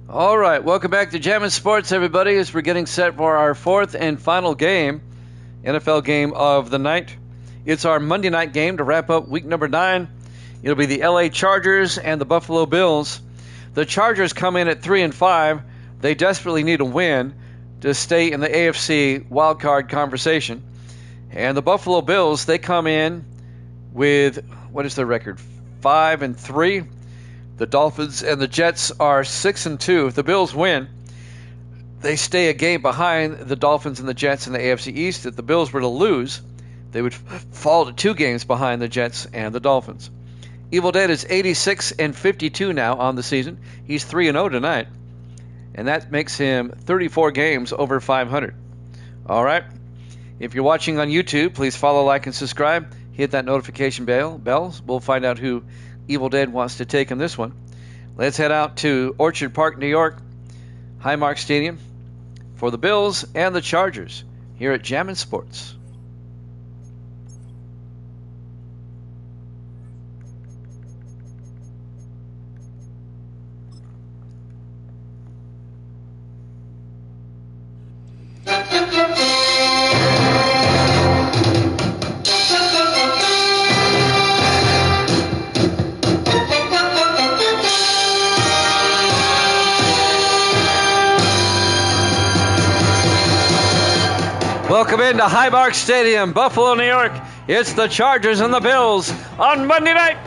All right, welcome back to Jammin' Sports, everybody, as we're getting set for our fourth and final game, NFL game of the night. It's our Monday night game to wrap up week number 9. It'll be the LA Chargers and the Buffalo Bills. The Chargers come in at 3-5. They desperately need a win to stay in the AFC wildcard conversation. And the Buffalo Bills, they come in with, what is their record? 5-3. The Dolphins and the Jets are 6-2. If the Bills win, they stay a game behind the Dolphins and the Jets in the AFC East. If the Bills were to lose, they would fall to 2 games behind the Jets and the Dolphins. Evil Dead is 86-52 now on the season. He's 3-0 tonight, and that makes him 34 games over 500. All right. If you're watching on YouTube, please follow, like, and subscribe. Hit that notification bell. We'll find out who Evil Dead wants to take in this one. Let's head out to Orchard Park, New York, Highmark Stadium for the Bills and the Chargers here at Jammin' Sports. Welcome into Highmark Stadium, Buffalo, New York. It's the Chargers and the Bills on Monday night.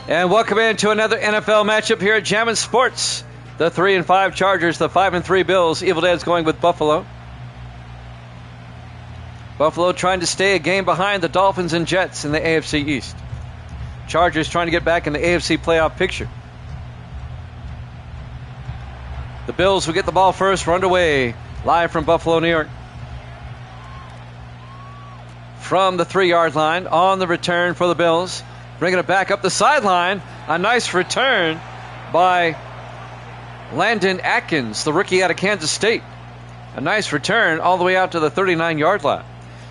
And welcome into another NFL matchup here at Jammin' Sports. The 3-5 Chargers, the 5-3 Bills. Evil Dead's going with Buffalo. Buffalo trying to stay a game behind the Dolphins and Jets in the AFC East. Chargers trying to get back in the AFC playoff picture. The Bills will get the ball first, run away, live from Buffalo, New York. From the 3-yard line, on the return for the Bills. Bringing it back up the sideline. A nice return by Landon Atkins, the rookie out of Kansas State. A nice return all the way out to the 39-yard line.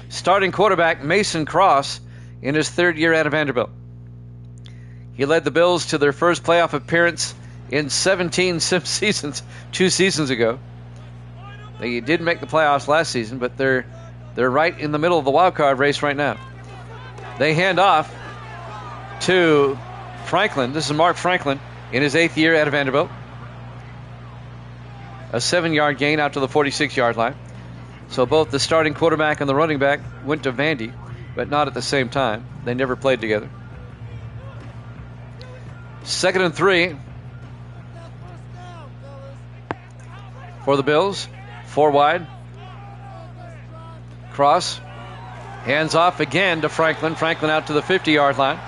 Starting quarterback Mason Cross in his 3rd year out of Vanderbilt. He led the Bills to their first playoff appearance in 17 seasons, 2 seasons ago. They didn't make the playoffs last season, but they're right in the middle of the wild card race right now. They hand off to Franklin. This is Mark Franklin in his 8th year out of Vanderbilt. A 7-yard gain out to the 46-yard line. So both the starting quarterback and the running back went to Vandy, but not at the same time. They never played together. 2nd and 3 for the Bills. 4 wide. Cross. Hands off again to Franklin. Franklin out to the 50-yard line.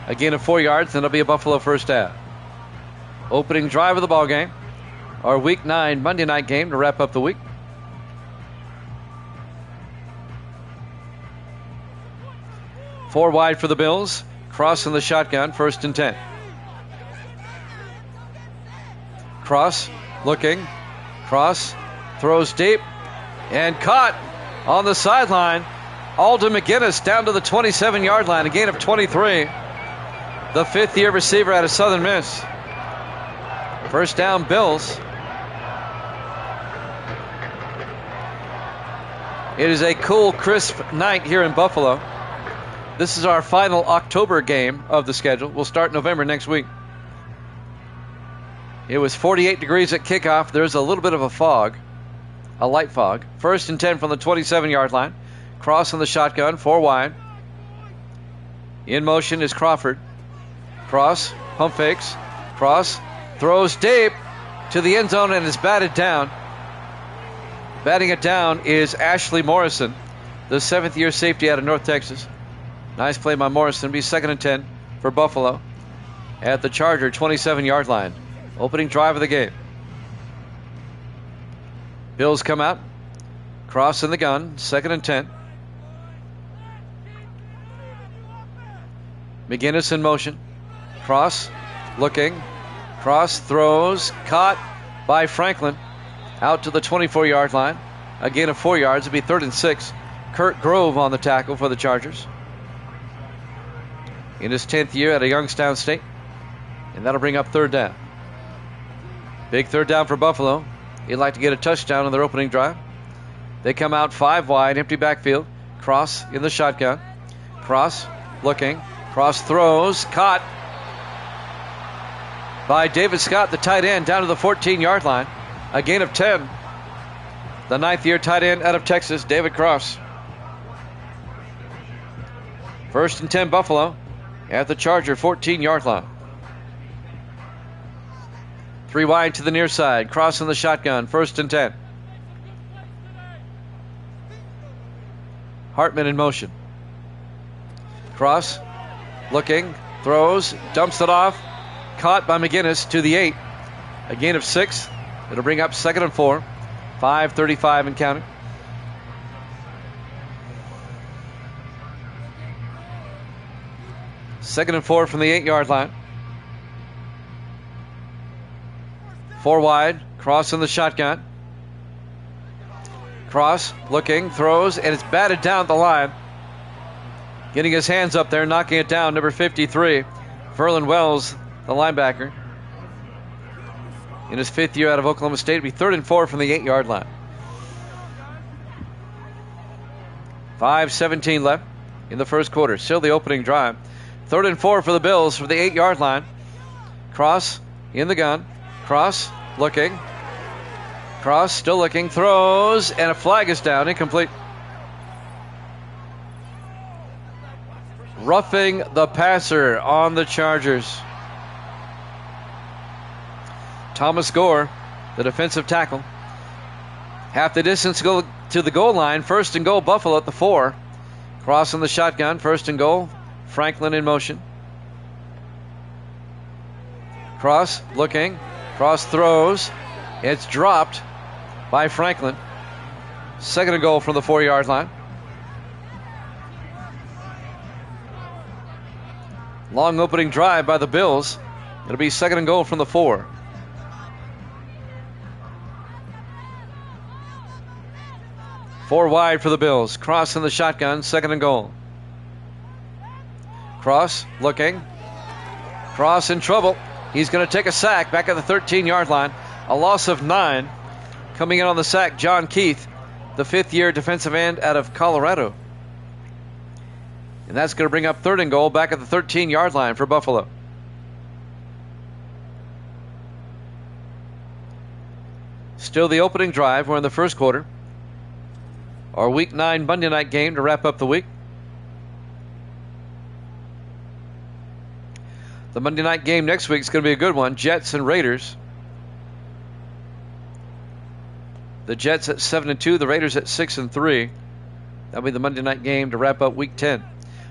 A gain of 4 yards, then it'll be a Buffalo first down. Opening drive of the ball game. Our Week 9 Monday night game to wrap up the week. Four wide for the Bills. Cross in the shotgun, 1st and 10. Cross looking. Cross throws deep and caught on the sideline. Alden McGinnis down to the 27-yard line, a gain of 23. The 5th-year receiver out of Southern Miss. First down, Bills. It is a cool, crisp night here in Buffalo. This is our final October game of the schedule. We'll start November next week. It was 48 degrees at kickoff. There's a little bit of a fog, a light fog. 1st and 10 from the 27-yard line. Cross in the shotgun, 4 wide. In motion is Crawford. Cross, pump fakes. Cross throws deep to the end zone and is batted down. Batting it down is Ashley Morrison, the 7th-year safety out of North Texas. Nice play by Morrison. It'll be 2nd and 10 for Buffalo at the Charger 27-yard line. Opening drive of the game. Bills come out. Cross in the gun. 2nd and 10. McGinnis in motion. Cross. Looking. Cross throws. Caught by Franklin. Out to the 24-yard line. A gain of 4 yards. It'll be 3rd and 6. Kurt Grove on the tackle for the Chargers. In his 10th year at a Youngstown State. And that'll bring up 3rd down. Big 3rd down for Buffalo. They'd like to get a touchdown on their opening drive. They come out 5 wide, empty backfield. Cross in the shotgun. Cross looking. Cross throws. Caught by David Scott, the tight end, down to the 14-yard line. A gain of 10. The 9th-year tight end out of Texas, David Cross. 1st and 10 Buffalo at the Charger 14-yard line. 3 wide to the near side. Cross in the shotgun. 1st and 10. Hartman in motion. Cross. Looking. Throws. Dumps it off. Caught by McGinnis to the 8. A gain of 6. It'll bring up 2nd and 4. 5:35 and counting. Second and 4 from the 8-yard line. 4 wide. Cross in the shotgun. Cross looking. Throws. And it's batted down the line. Getting his hands up there. Knocking it down. Number 53. Verlin Wells, the linebacker. In his 5th year out of Oklahoma State. It'll be 3rd and 4 from the 8-yard line. 5:17 left in the first quarter. Still the opening drive. 3rd and 4 for the Bills for the 8-yard line. Cross in the gun. Cross looking. Cross still looking. Throws. And a flag is down. Incomplete. Roughing the passer on the Chargers. Thomas Gore, the defensive tackle. Half the distance go to the goal line. 1st and goal, Buffalo at the 4. Cross in the shotgun. 1st and goal. Franklin in motion. Cross looking. Cross throws. It's dropped by Franklin. 2nd and goal from the 4-yard line. Long opening drive by the Bills. It'll be 2nd and goal from the 4. Four wide for the Bills. Cross in the shotgun. 2nd and goal. Cross looking. Cross in trouble. He's going to take a sack back at the 13-yard line. A loss of 9. Coming in on the sack, John Keith, the 5th-year defensive end out of Colorado. And that's going to bring up 3rd and goal back at the 13-yard line for Buffalo. Still the opening drive. We're in the first quarter. Our Week 9 Monday night game to wrap up the week. The Monday night game next week is going to be a good one. Jets and Raiders. The Jets at 7-2. The Raiders at 6-3. That'll be the Monday night game to wrap up Week 10.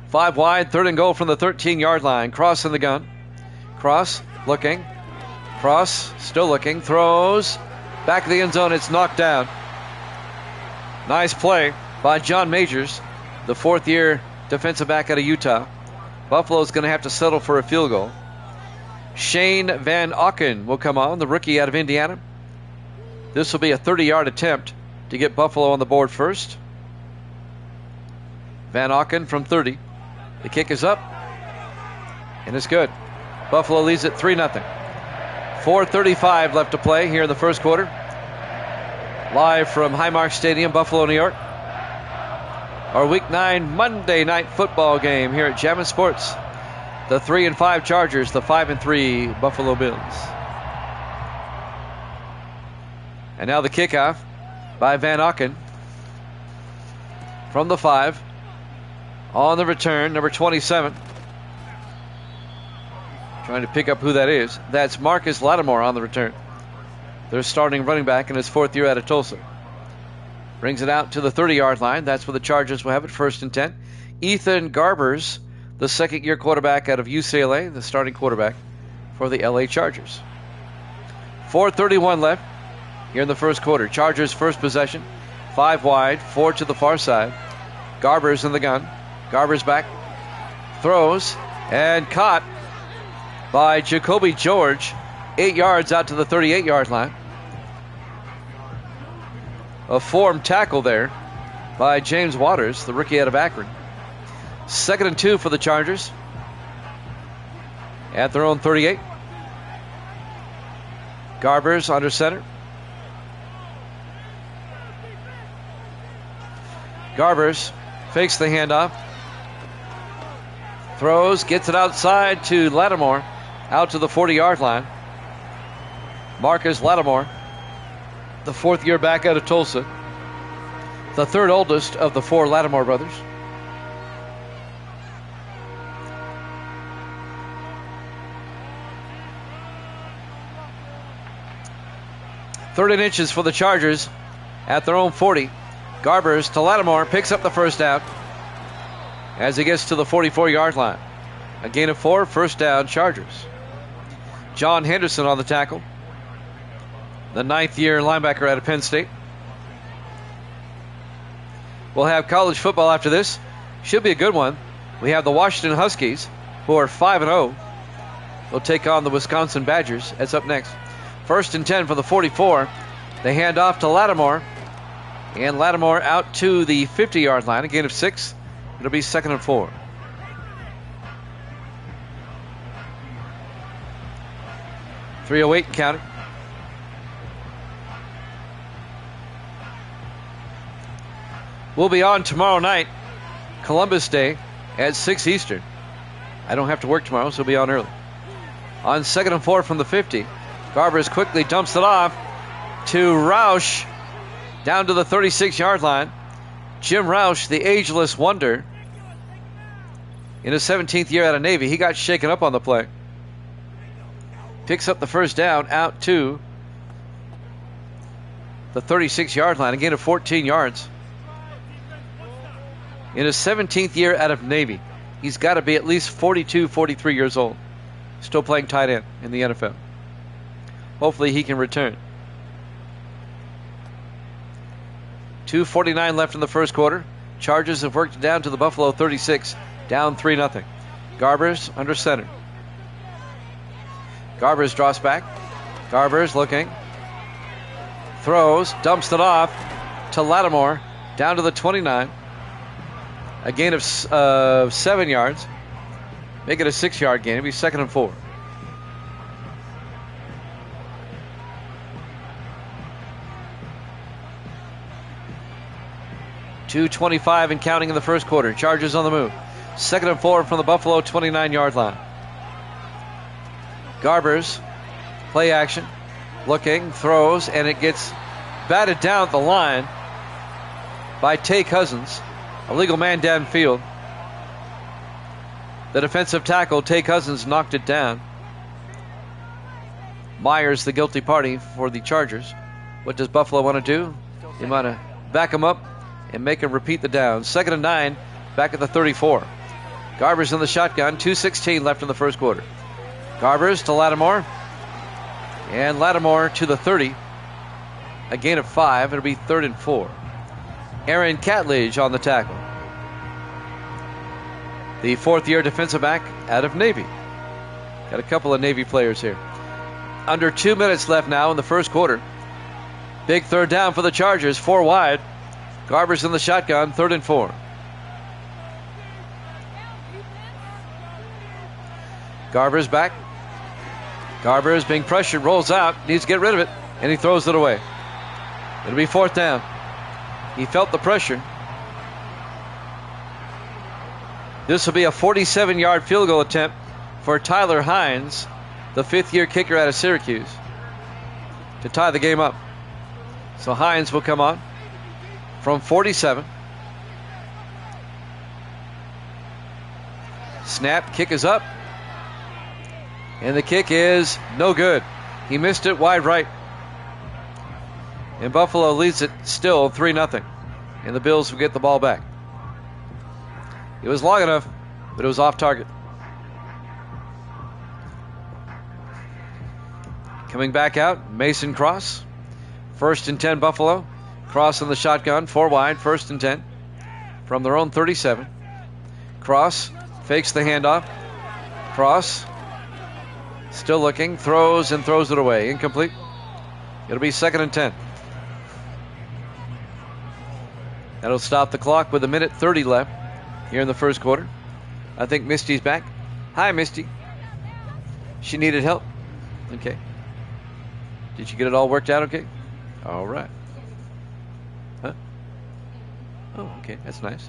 5 wide. 3rd and goal from the 13-yard line. Cross in the gun. Cross looking. Cross still looking. Throws. Back of the end zone. It's knocked down. Nice play by John Majors, the 4th-year defensive back out of Utah. Buffalo's going to have to settle for a field goal. Shane Van Auken will come on, the rookie out of Indiana. This will be a 30-yard attempt to get Buffalo on the board first. Van Auken from 30. The kick is up, and it's good. Buffalo leads it 3-0. 4:35 left to play here in the first quarter. Live from Highmark Stadium, Buffalo, New York. Our Week 9 Monday night football game here at Jammin' Sports. The 3-5 Chargers, the 5-3 Buffalo Bills. And now the kickoff by Van Auken from the 5. On the return, number 27. Trying to pick up who that is. That's Marcus Lattimore on the return. Their starting running back in his 4th year out of Tulsa. Brings it out to the 30-yard line. That's where the Chargers will have it, 1st and 10. Ethan Garbers, the 2nd-year quarterback out of UCLA, the starting quarterback for the LA Chargers. 4:31 left here in the first quarter. Chargers first possession. 5 wide, 4 to the far side. Garber's in the gun. Garber's back. Throws and caught by Jacoby George. 8 yards out to the 38-yard line. A formed tackle there by James Waters, the rookie out of Akron. 2nd and 2 for the Chargers at their own 38. Garber's under center. Garber's fakes the handoff. Throws, gets it outside to Lattimore, out to the 40-yard line. Marcus Lattimore, the 4th-year back out of Tulsa, the 3rd oldest of the 4 Lattimore brothers. Third and inches for the Chargers at their own 40. Garber's to Lattimore, picks up the first down as he gets to the 44-yard line. A gain of 4, first down, Chargers. John Henderson on the tackle, the 9th-year linebacker out of Penn State. We'll have college football after this. Should be a good one. We have the Washington Huskies, who are 5-0. They'll take on the Wisconsin Badgers. That's up next. 1st and 10 for the 44. They hand off to Lattimore. And Lattimore out to the 50-yard line. A gain of 6. It'll be 2nd and 4. .308 counting. We'll be on tomorrow night, Columbus Day, at 6 Eastern. I don't have to work tomorrow, so we'll be on early. On 2nd and 4 from the 50, Garbers quickly dumps it off to Roush down to the 36-yard line. Jim Roush, the ageless wonder, in his 17th year out of Navy. He got shaken up on the play. Picks up the first down out to the 36-yard line, a gain of 14 yards. In his 17th year out of Navy, he's got to be at least 42, 43 years old. Still playing tight end in the NFL. Hopefully he can return. 2:49 left in the first quarter. Chargers have worked it down to the Buffalo 36, down 3-0. Garbers under center. Garbers drops back. Garbers looking. Throws, dumps it off to Lattimore, down to the 29. A gain of 7 yards. Make it a 6-yard gain. It'll be 2nd and 4. .225 and counting in the first quarter. Chargers on the move. 2nd and 4 from the Buffalo 29-yard line. Garbers, play action, looking, throws, and it gets batted down at the line by Tay Cousins. A legal man downfield. The defensive tackle, Tay Cousins, knocked it down. Myers, the guilty party for the Chargers. What does Buffalo want to do? They want to back him up and make him repeat the down. 2nd and 9, back at the 34. Garbers in the shotgun, 2:16 left in the first quarter. Garbers to Lattimore. And Lattimore to the 30. A gain of 5. It'll be 3rd and 4. Aaron Catledge on the tackle. The 4th-year defensive back out of Navy. Got a couple of Navy players here. Under 2 minutes left now in the first quarter. Big 3rd down for the Chargers, 4 wide. Garbers in the shotgun, 3rd and 4. Garbers back. Garbers being pressured, rolls out, needs to get rid of it, and he throws it away. It'll be 4th down. He felt the pressure. This will be a 47-yard field goal attempt for Tyler Hines, the 5th-year kicker out of Syracuse, to tie the game up. So Hines will come on from 47. Snap, kick is up. And the kick is no good. He missed it wide right. And Buffalo leads it still 3-0. And the Bills will get the ball back. It was long enough, but it was off target. Coming back out, Mason Cross. First and 10, Buffalo. Cross in the shotgun, 4 wide, first and 10 from their own 37. Cross fakes the handoff. Cross still looking, throws and throws it away. Incomplete. It'll be second and 10. That'll stop the clock with 1:30 left here in the first quarter. I think Misty's back. Hi, Misty. She needed help. Okay. Did you get it all worked out okay? All right. Huh? Oh, okay. That's nice.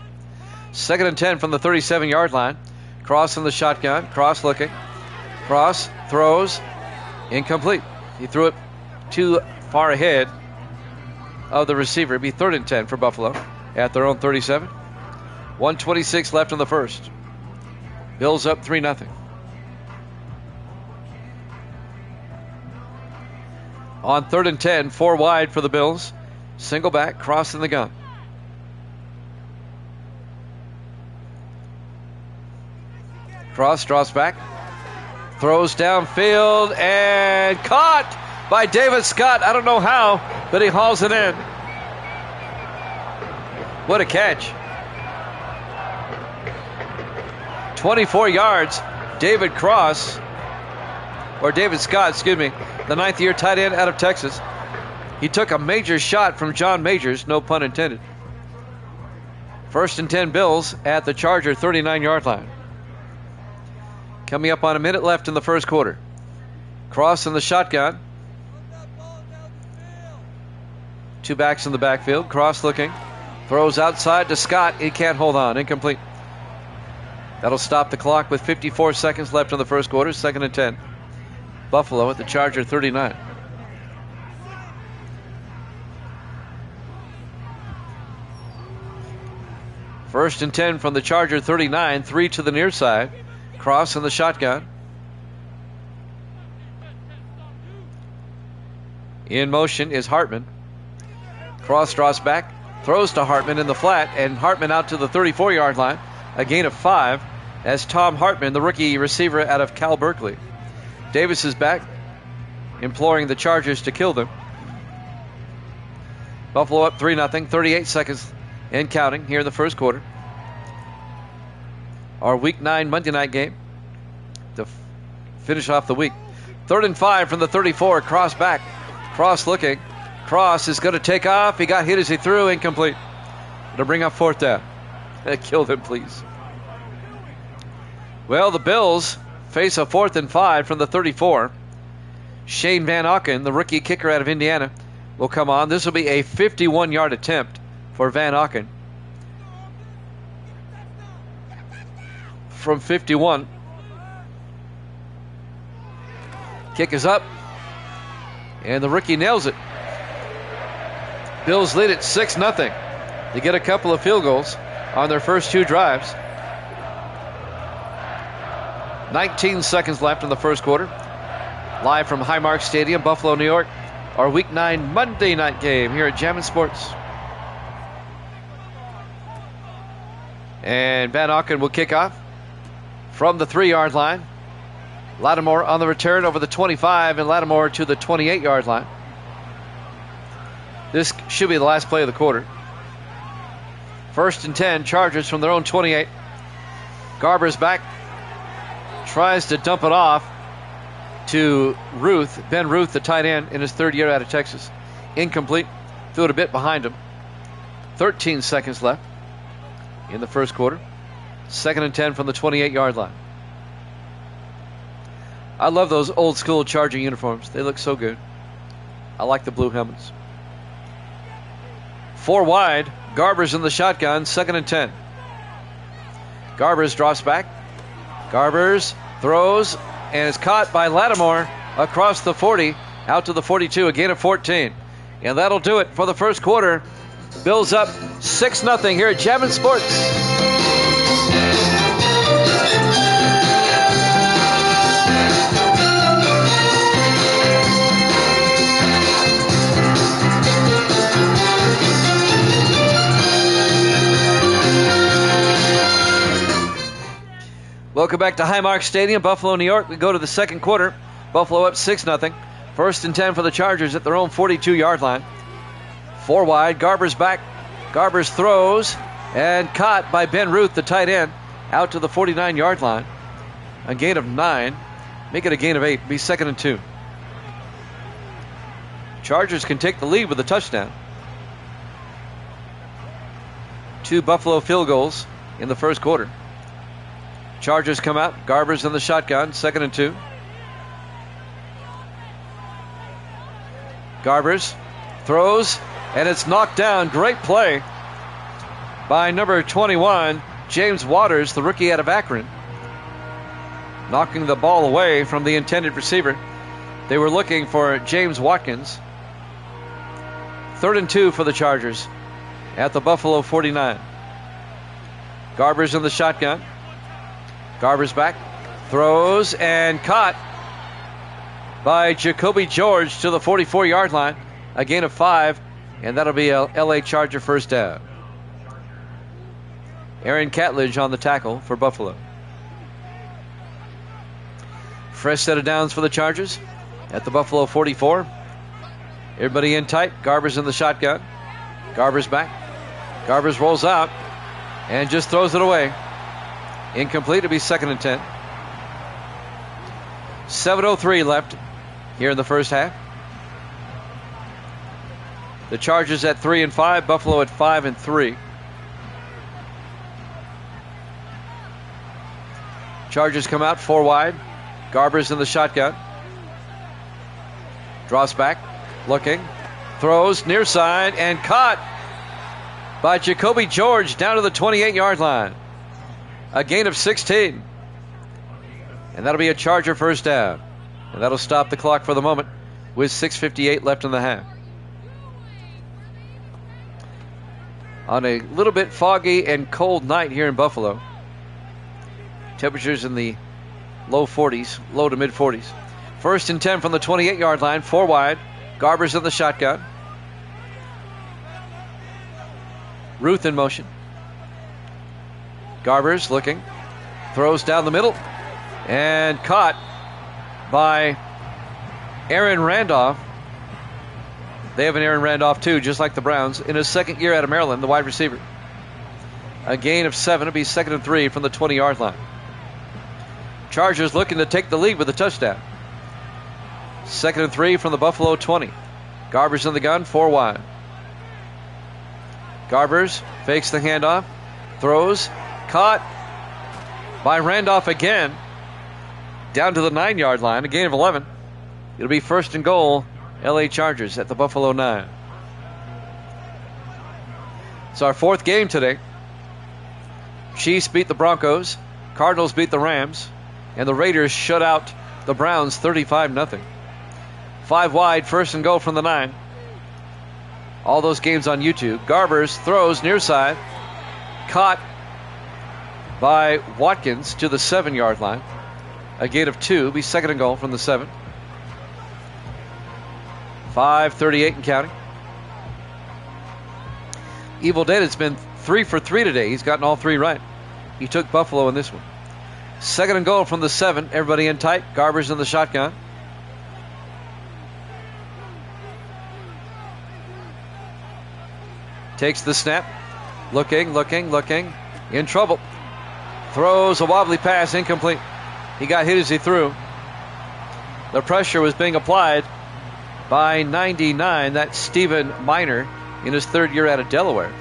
Second and 10 from the 37-yard line. Cross in the shotgun. Cross looking. Cross throws. Incomplete. He threw it too far ahead of the receiver. It'd be third and 10 for Buffalo at their own 37. 1:26 left in the first. Bills up 3-0. On third and 10, 4 wide for the Bills. Single back, cross in the gun. Cross draws back, throws downfield, and caught by David Scott. I don't know how, but he hauls it in. What a catch. 24 yards. David Scott, excuse me, the 9th-year tight end out of Texas. He took a major shot from John Majors, no pun intended. First and 10 Bills at the Charger 39-yard line. Coming up on 1 minute left in the first quarter. Cross in the shotgun. 2 backs in the backfield. Cross looking. Throws outside to Scott. He can't hold on. Incomplete. That'll stop the clock with 54 seconds left in the first quarter. Second and 10. Buffalo at the Charger 39. First and 10 from the Charger 39. 3 to the near side. Cross in the shotgun. In motion is Hartman. Cross draws back. Throws to Hartman in the flat. And Hartman out to the 34-yard line. A gain of 5 as Tom Hartman, the rookie receiver out of Cal Berkeley. Davis is back, imploring the Chargers to kill them. Buffalo up 3-0, 38 seconds and counting here in the first quarter. Our Week 9 Monday night game to finish off the week. 3rd and 5 from the 34, cross back. Cross looking. Cross is going to take off. He got hit as he threw, incomplete. It'll bring up 4th down. Kill them, please. Well, the Bills face a 4th and 5 from the 34. Shane Van Auken, the rookie kicker out of Indiana, will come on. This will be a 51-yard attempt for Van Auken. From 51. Kick is up. And the rookie nails it. Bills lead it 6-0. They get a couple of field goals on their first 2 drives. 19 seconds left in the first quarter. Live from Highmark Stadium, Buffalo, New York. Our Week 9 Monday night game here at Jammin' Sports. And Van Auken will kick off from the 3-yard line. Lattimore on the return over the 25, and Lattimore to the 28-yard line. This should be the last play of the quarter. First and 10, Chargers from their own 28. Garber's back. Tries to dump it off to Ruth, Ben Ruth, the tight end, in his 3rd year out of Texas. Incomplete. Threw it a bit behind him. 13 seconds left in the first quarter. 2nd and 10 from the 28-yard line. I love those old school Charger uniforms. They look so good. I like the blue helmets. 4 wide. Garber's in the shotgun. 2nd and 10. Garber's drops back. Garber's throws and is caught by Lattimore across the 40 out to the 42. A gain of 14. And that'll do it for the first quarter. Bills up 6-0 here at Jammin' Sports. Welcome back to Highmark Stadium, Buffalo, New York. We go to the second quarter. Buffalo up 6-0. First and 10 for the Chargers at their own 42-yard line. 4 wide. Garber's back. Garber's throws and caught by Ben Ruth, the tight end, out to the 49-yard line. A gain of 9. Make it a gain of 8. Be 2nd and 2. Chargers can take the lead with a touchdown. 2 Buffalo field goals in the first quarter. Chargers come out. Garber's in the shotgun. 2nd and 2. Garber's throws, and it's knocked down. Great play by number 21, James Waters, the rookie out of Akron, knocking the ball away from the intended receiver. They were looking for James Watkins. 3rd and 2 for the Chargers at the Buffalo 49. Garber's in the shotgun. Garber's back, throws, and caught by Jacoby George to the 44-yard line. A gain of 5, and that'll be a LA Charger first down. Aaron Catledge on the tackle for Buffalo. Fresh set of downs for the Chargers at the Buffalo 44. Everybody in tight. Garber's in the shotgun. Garber's back. Garber's rolls out and just throws it away. Incomplete. It'll be 2nd and 10. 7:03 left here in the first half. The Chargers at 3 and 5. Buffalo at 5 and 3. Chargers come out 4 wide. Garber's in the shotgun. Draws back. Looking. Throws near side and caught by Jacoby George down to the 28-yard line. A gain of 16. And that'll be a Charger first down. And that'll stop the clock for the moment with 6:58 left in the half. On a little bit foggy and cold night here in Buffalo. Temperatures in the low 40s, low to mid 40s. 1st and 10 from the 28-yard line, 4 wide. Garber's in the shotgun. Ruth in motion. Garber's looking. Throws down the middle. And caught by Aaron Randolph. They have an Aaron Randolph too, just like the Browns, in his 2nd year out of Maryland, the wide receiver. A gain of 7. It'll be 2nd and 3 from the 20-yard line. Chargers looking to take the lead with a touchdown. 2nd and 3 from the Buffalo 20. Garber's in the gun, 4 wide. Garber's fakes the handoff, throws, caught by Randolph again, down to the 9-yard line, a gain of 11. It'll be 1st and goal, LA Chargers at the Buffalo 9. It's our 4th game today. Chiefs beat the Broncos, Cardinals beat the Rams, and the Raiders shut out the Browns 35-0. 5 wide, 1st and goal from the 9. All those games on YouTube. Garber's throws near side, caught by Watkins to the 7-yard line. A gain of 2, be 2nd and goal from the 7. 5:38 and counting. Evil Dead has been 3 for 3 today. He's gotten all 3 right. He took Buffalo in this one. 2nd and goal from the 7. Everybody in tight. Garber's in the shotgun. Takes the snap. Looking. In trouble. Throws a wobbly pass, incomplete. He got hit as he threw. The pressure was being applied by 99, that's Stephen Miner, in his 3rd year out of Delaware.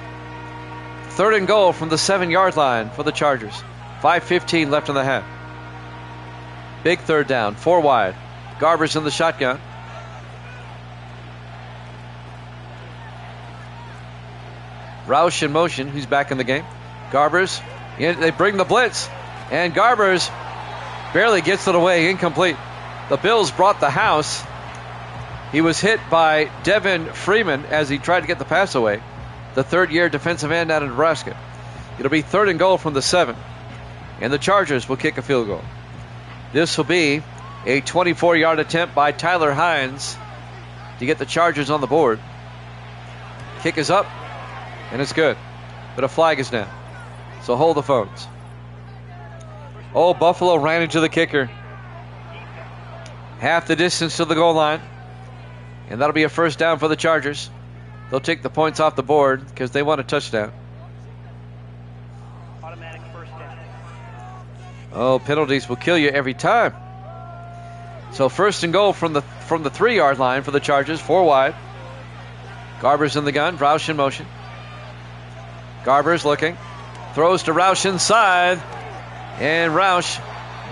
3rd and goal from the 7-yard line for the Chargers. 5:15 left in the half. Big 3rd down, 4 wide. Garber's in the shotgun. Roush in motion, who's back in the game. Garber's, they bring the blitz, and Garber's barely gets it away, incomplete. The Bills brought the house. He was hit by Devin Freeman as he tried to get the pass away, the 3rd-year defensive end out of Nebraska. It'll be 3rd and goal from the 7, and the Chargers will kick a field goal. This will be a 24-yard attempt by Tyler Hines to get the Chargers on the board. Kick is up, and it's good, but a flag is down. So hold the phones. Oh, Buffalo ran into the kicker. Half the distance to the goal line. And that'll be a first down for the Chargers. They'll take the points off the board because they want a touchdown. Automatic first down. Oh, penalties will kill you every time. So first and goal from the 3-yard line for the Chargers, 4 wide. Garber's in the gun, Roush in motion. Garber's looking, throws to Roush inside, and Roush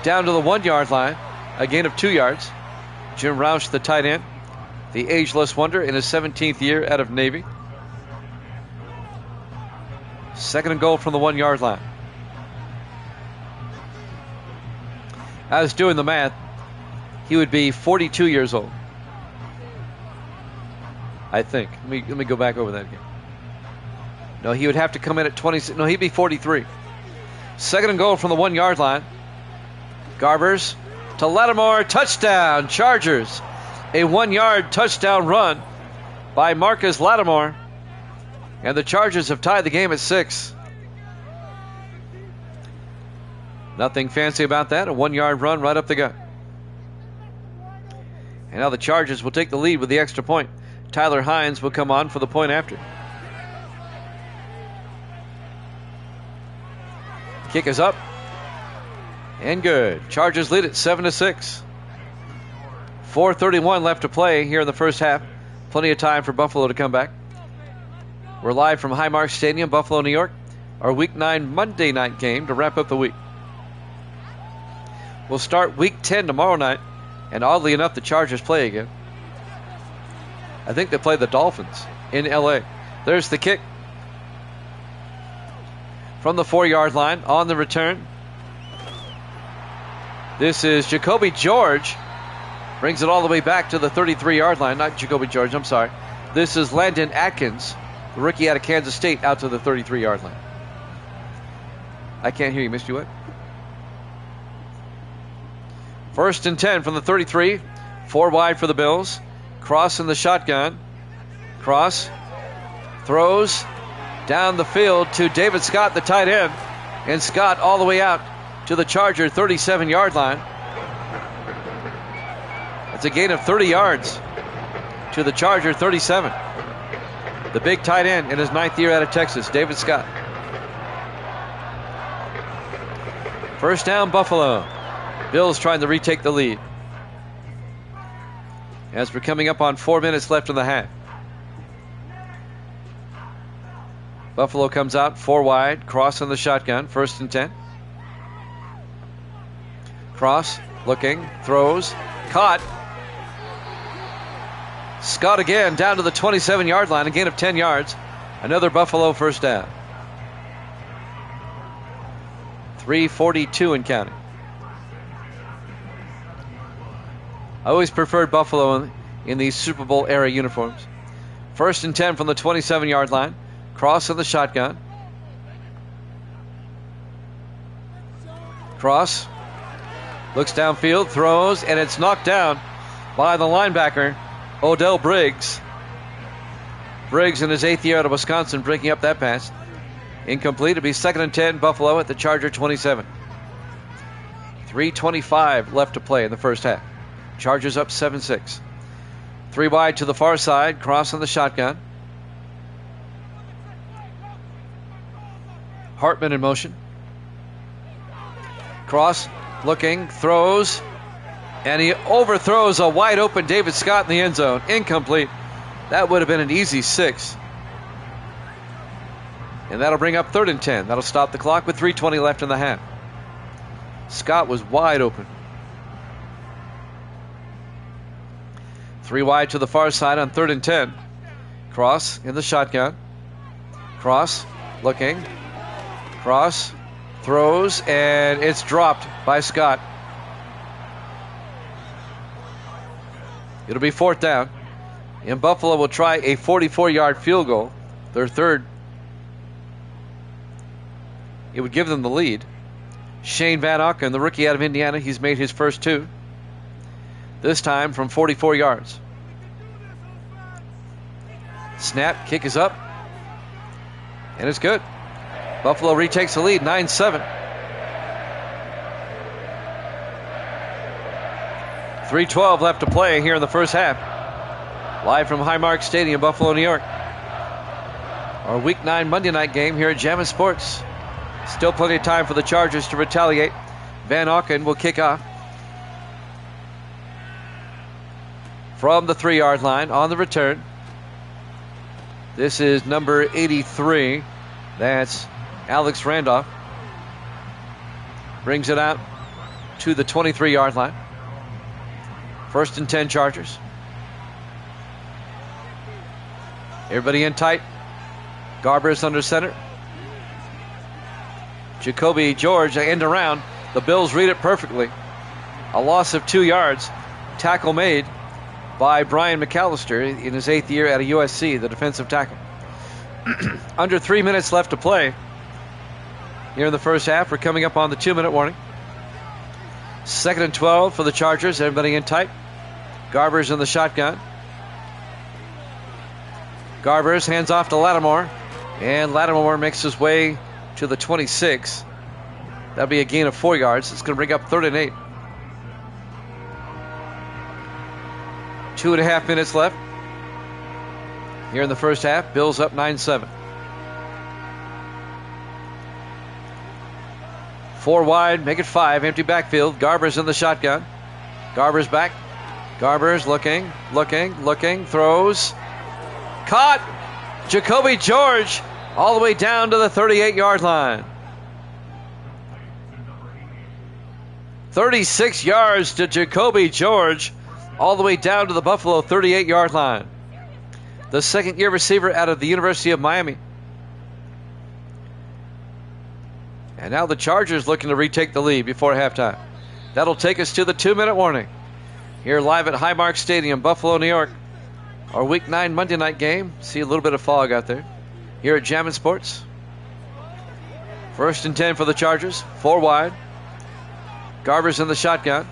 down to the 1-yard line, a gain of 2 yards. Jim Roush, the tight end, the ageless wonder in his 17th year out of Navy. Second and goal from the 1-yard line. I was doing the math. He would be 42 years old, I think. Let me go back over that again. No, he would have to come in at 26. No, he'd be 43. Second and goal from the 1-yard line. Garbers to Lattimore. Touchdown, Chargers. A 1-yard touchdown run by Marcus Lattimore. And the Chargers have tied the game at 6. Nothing fancy about that. A 1-yard run right up the gut. And now the Chargers will take the lead with the extra point. Tyler Hines will come on for the point after. Kick is up. And good. Chargers lead at 7-6. 4:31 left to play here in the first half. Plenty of time for Buffalo to come back. We're live from Highmark Stadium, Buffalo, New York. Our Week 9 Monday night game to wrap up the week. We'll start Week 10 tomorrow night. And oddly enough, the Chargers play again. I think they play the Dolphins in L.A. There's the kick. From the 4-yard line on the return. This is Jacoby George. Brings it all the way back to the 33-yard line. Not Jacoby George, I'm sorry. This is Landon Atkins, the rookie out of Kansas State, out to the 33-yard line. I can't hear you, missed you what? First and 10 from the 33. 4 wide for the Bills. Cross in the shotgun. Cross throws down the field to David Scott, the tight end. And Scott all the way out to the Charger 37-yard line. That's a gain of 30 yards to the Charger 37. The big tight end in his 9th year out of Texas, David Scott. First down, Buffalo. Bills trying to retake the lead. As we're coming up on 4 minutes left in the half. Buffalo comes out 4 wide. Cross in the shotgun. First and 10. Cross looking. Throws. Caught. Scott again down to the 27-yard line. A gain of 10 yards. Another Buffalo first down. 3:42 and counting. I always preferred Buffalo in these Super Bowl era uniforms. First and 10 from the 27-yard line. Cross in the shotgun. Cross looks downfield, throws, and it's knocked down by the linebacker, Odell Briggs. Briggs in his 8th year out of Wisconsin breaking up that pass. Incomplete. It'll be second and 10, Buffalo at the Charger 27. 3:25 left to play in the first half. Chargers up 7-6. 3 wide to the far side. Cross in the shotgun. Hartman in motion. Cross looking, throws, and he overthrows a wide open David Scott in the end zone. Incomplete. That would have been an easy 6. And that'll bring up 3rd and 10. That'll stop the clock with 3:20 left in the half. Scott was wide open. 3 wide to the far side on 3rd and 10. Cross in the shotgun. Cross looking. Cross throws, and it's dropped by Scott. It'll be 4th down. And Buffalo will try a 44-yard field goal. Their third. It would give them the lead. Shane Van Auken, the rookie out of Indiana, he's made his first 2. This time from 44 yards. Snap, kick is up. And it's good. Buffalo retakes the lead, 9-7. 3:12 left to play here in the first half. Live from Highmark Stadium, Buffalo, New York. Our Week 9 Monday night game here at Jammin' Sports. Still plenty of time for the Chargers to retaliate. Van Auken will kick off from the 3-yard line on the return. This is number 83. That's Alex Randolph. Brings it out to the 23-yard line. 1st and 10 Chargers. Everybody in tight. Garber's under center. Jacoby George end around. The Bills read it perfectly. A loss of 2 yards. Tackle made by Brian McAllister in his 8th year at a USC, the defensive tackle. Under 3 minutes left to play here in the first half. We're coming up on the 2-minute warning. 2nd and 12 for the Chargers. Everybody in tight. Garber's in the shotgun. Garber's hands off to Lattimore. And Lattimore makes his way to the 26. That'll be a gain of 4 yards. It's going to bring up 3rd and 8. 2.5 minutes left here in the first half. Bills up 9-7. 4 wide, make it 5. Empty backfield. Garber's in the shotgun. Garber's back. Garber's looking, throws. Caught. Jacoby George all the way down to the 38-yard line. 36 yards to Jacoby George all the way down to the Buffalo 38-yard line. The second-year receiver out of the University of Miami. And now the Chargers looking to retake the lead before halftime. That'll take us to the 2-minute warning. Here live at Highmark Stadium, Buffalo, New York. Our Week 9 Monday night game. See a little bit of fog out there. Here at Jammin' Sports. 1st and 10 for the Chargers. 4 wide. Garber's in the shotgun.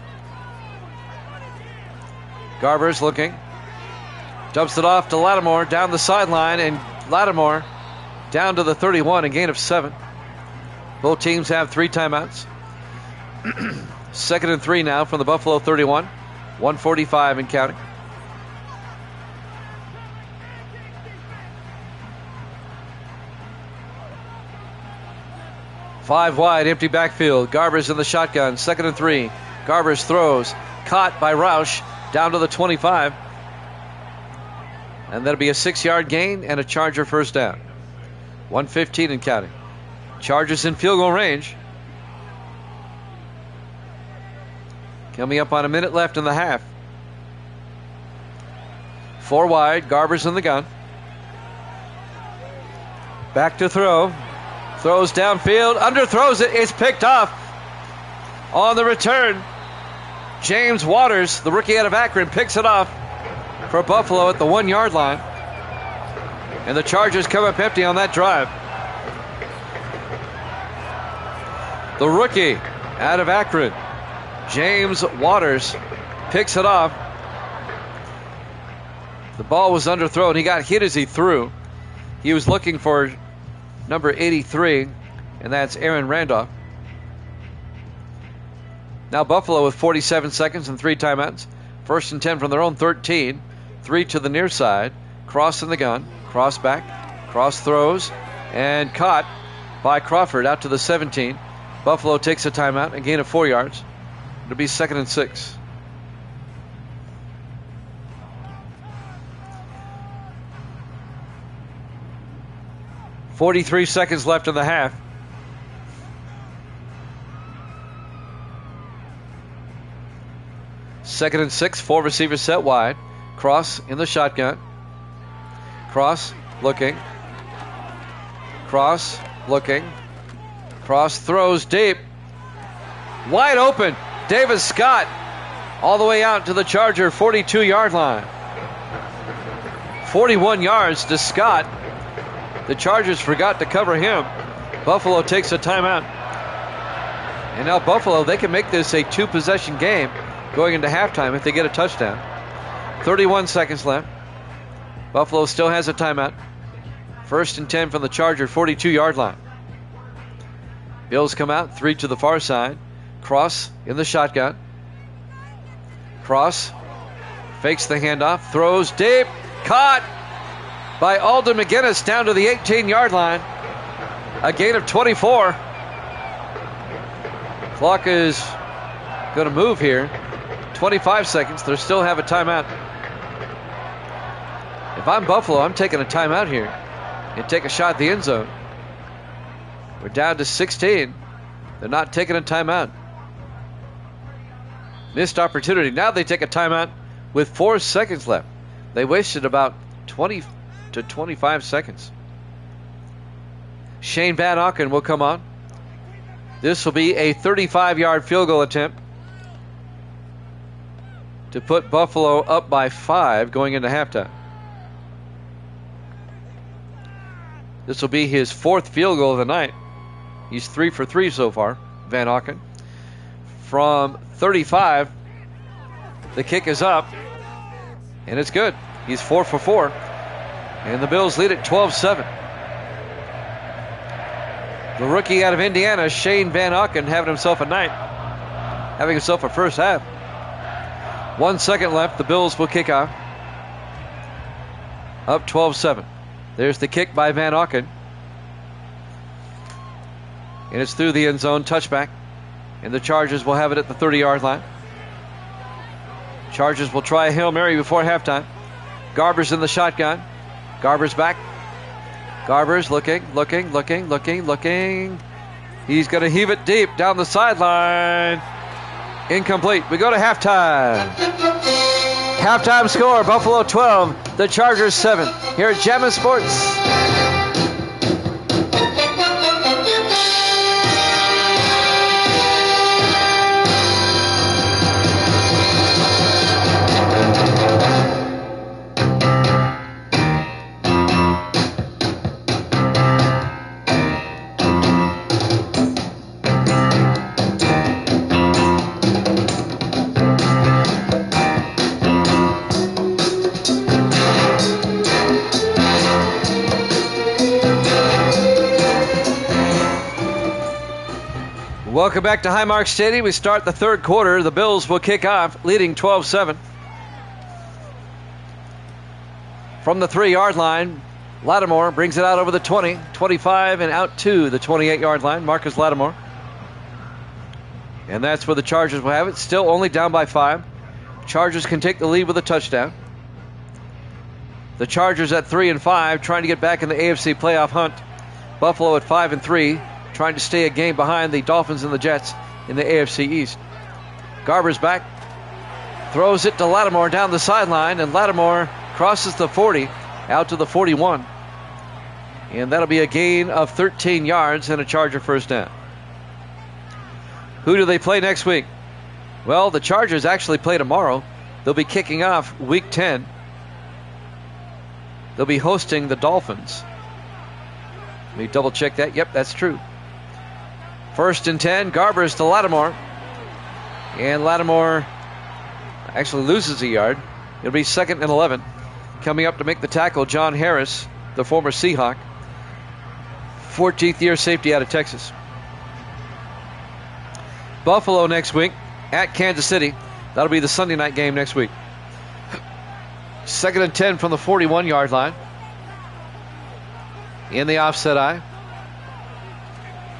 Garber's looking. Dumps it off to Lattimore down the sideline. And Lattimore down to the 31, a gain of 7. Both teams have 3 timeouts. 2nd and 3 now from the Buffalo 31. 1:45 and counting. Five wide, empty backfield. Garber's in the shotgun. 2nd and 3. Garber's throws. Caught by Roush down to the 25. And that'll be a 6-yard gain and a Charger first down. 1:15 and counting. Chargers in field goal range. Coming up on a minute left in the half. 4 wide. Garber's in the gun. Back to throw. Throws downfield. Underthrows it. It's picked off. On the return, James Waters, the rookie out of Akron, picks it off for Buffalo at the 1-yard line. And the Chargers come up empty on that drive. The rookie out of Akron, James Waters, picks it off. The ball was underthrown. He got hit as he threw. He was looking for number 83, and that's Aaron Randolph. Now Buffalo with 47 seconds and 3 timeouts. 1st and 10 from their own 13. 3 to the near side. Cross in the gun. Cross back. Cross throws. And caught by Crawford out to the 17. Buffalo takes a timeout, a gain of 4 yards. It'll be 2nd and 6. .43 seconds left in the half. Second and 6, 4 receivers set wide. Cross in the shotgun. Cross looking. Cross looking. Cross throws deep. Wide open. Davis Scott all the way out to the Charger 42-yard line. 41 yards to Scott. The Chargers forgot to cover him. Buffalo takes a timeout. And now Buffalo, they can make this a 2-possession game going into halftime if they get a touchdown. 31 seconds left. Buffalo still has a timeout. 1st and 10 from the Charger 42-yard line. Bills come out, 3 to the far side. Cross in the shotgun. Cross Fakes the handoff, throws deep, caught by Alden McGinnis down to the 18-yard line. A gain of 24. Clock is going to move here. 25 seconds. They still have a timeout. If I'm Buffalo, I'm taking a timeout here and take a shot at the end zone. We're down to 16. They're not taking a timeout. Missed opportunity. Now they take a timeout with 4 seconds left. They wasted about 20 to 25 seconds. Shane Van Auken will come on. This will be a 35-yard field goal attempt to put Buffalo up by 5 going into halftime. This will be his 4th field goal of the night. He's 3 for 3 so far, Van Auken. From 35, the kick is up, and it's good. He's 4 for 4, and the Bills lead at 12-7. The rookie out of Indiana, Shane Van Auken, having himself a night, having himself a first half. 1 second left. The Bills will kick off. Up 12-7. There's the kick by Van Auken. And it's through the end zone, touchback. And the Chargers will have it at the 30-yard line. Chargers will try a Hail Mary before halftime. Garber's in the shotgun. Garber's back. Garber's looking. He's going to heave it deep down the sideline. Incomplete. We go to halftime. Halftime score, Buffalo 12, the Chargers 7. Here at Jammin' Sports. Welcome back to Highmark Stadium. We start the third quarter. The Bills will kick off, leading 12-7. From the 3-yard line, Lattimore brings it out over the 20, 25, and out to the 28-yard line. Marcus Lattimore. And that's where the Chargers will have it. Still only down by 5. Chargers can take the lead with a touchdown. The Chargers at 3-5, trying to get back in the AFC playoff hunt. Buffalo at 5-3. Trying to stay a game behind the Dolphins and the Jets in the AFC East. Garber's back. Throws it to Lattimore down the sideline, and Lattimore crosses the 40 out to the 41. And that'll be a gain of 13 yards and a Charger first down. Who do they play next week? Well, the Chargers actually play tomorrow. They'll be kicking off Week 10. They'll be hosting the Dolphins. Let me double check that. Yep, that's true. 1st and 10, Garber's to Lattimore. And Lattimore actually loses a yard. It'll be 2nd and 11. Coming up to make the tackle, John Harris, the former Seahawk. 14th year safety out of Texas. Buffalo next week at Kansas City. That'll be the Sunday night game next week. 2nd and 10 from the 41-yard line. In the offset eye.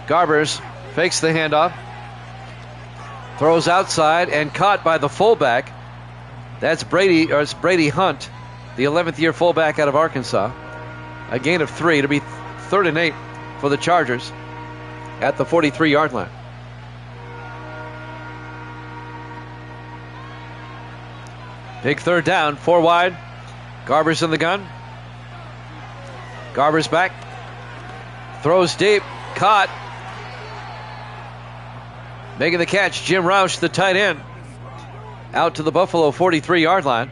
Garbers fakes the handoff. Throws outside and caught by the fullback. That's Brady Hunt, the 11th year fullback out of Arkansas. A gain of 3. It'll be 3rd and 8 for the Chargers at the 43-yard line. Big 3rd down, 4 wide. Garber's in the gun. Garber's back. Throws deep. Caught. Making the catch, Jim Roush, the tight end. Out to the Buffalo 43-yard line.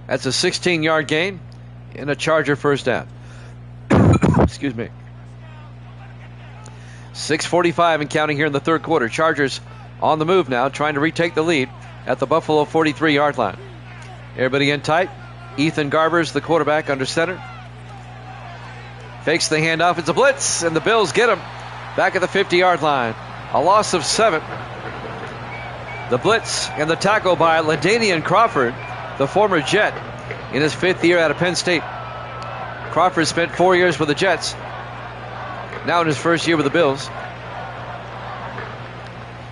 That's a 16-yard gain and a Charger first down. Excuse me. 6:45 and counting here in the third quarter. Chargers on the move now, trying to retake the lead at the Buffalo 43-yard line. Everybody in tight. Ethan Garbers, the quarterback, under center. Fakes the handoff. It's a blitz, and the Bills get him back at the 50-yard line. A loss of 7. The blitz and the tackle by LaDainian Crawford, the former Jet, in his 5th year out of Penn State. Crawford spent 4 years with the Jets, now in his 1st year with the Bills.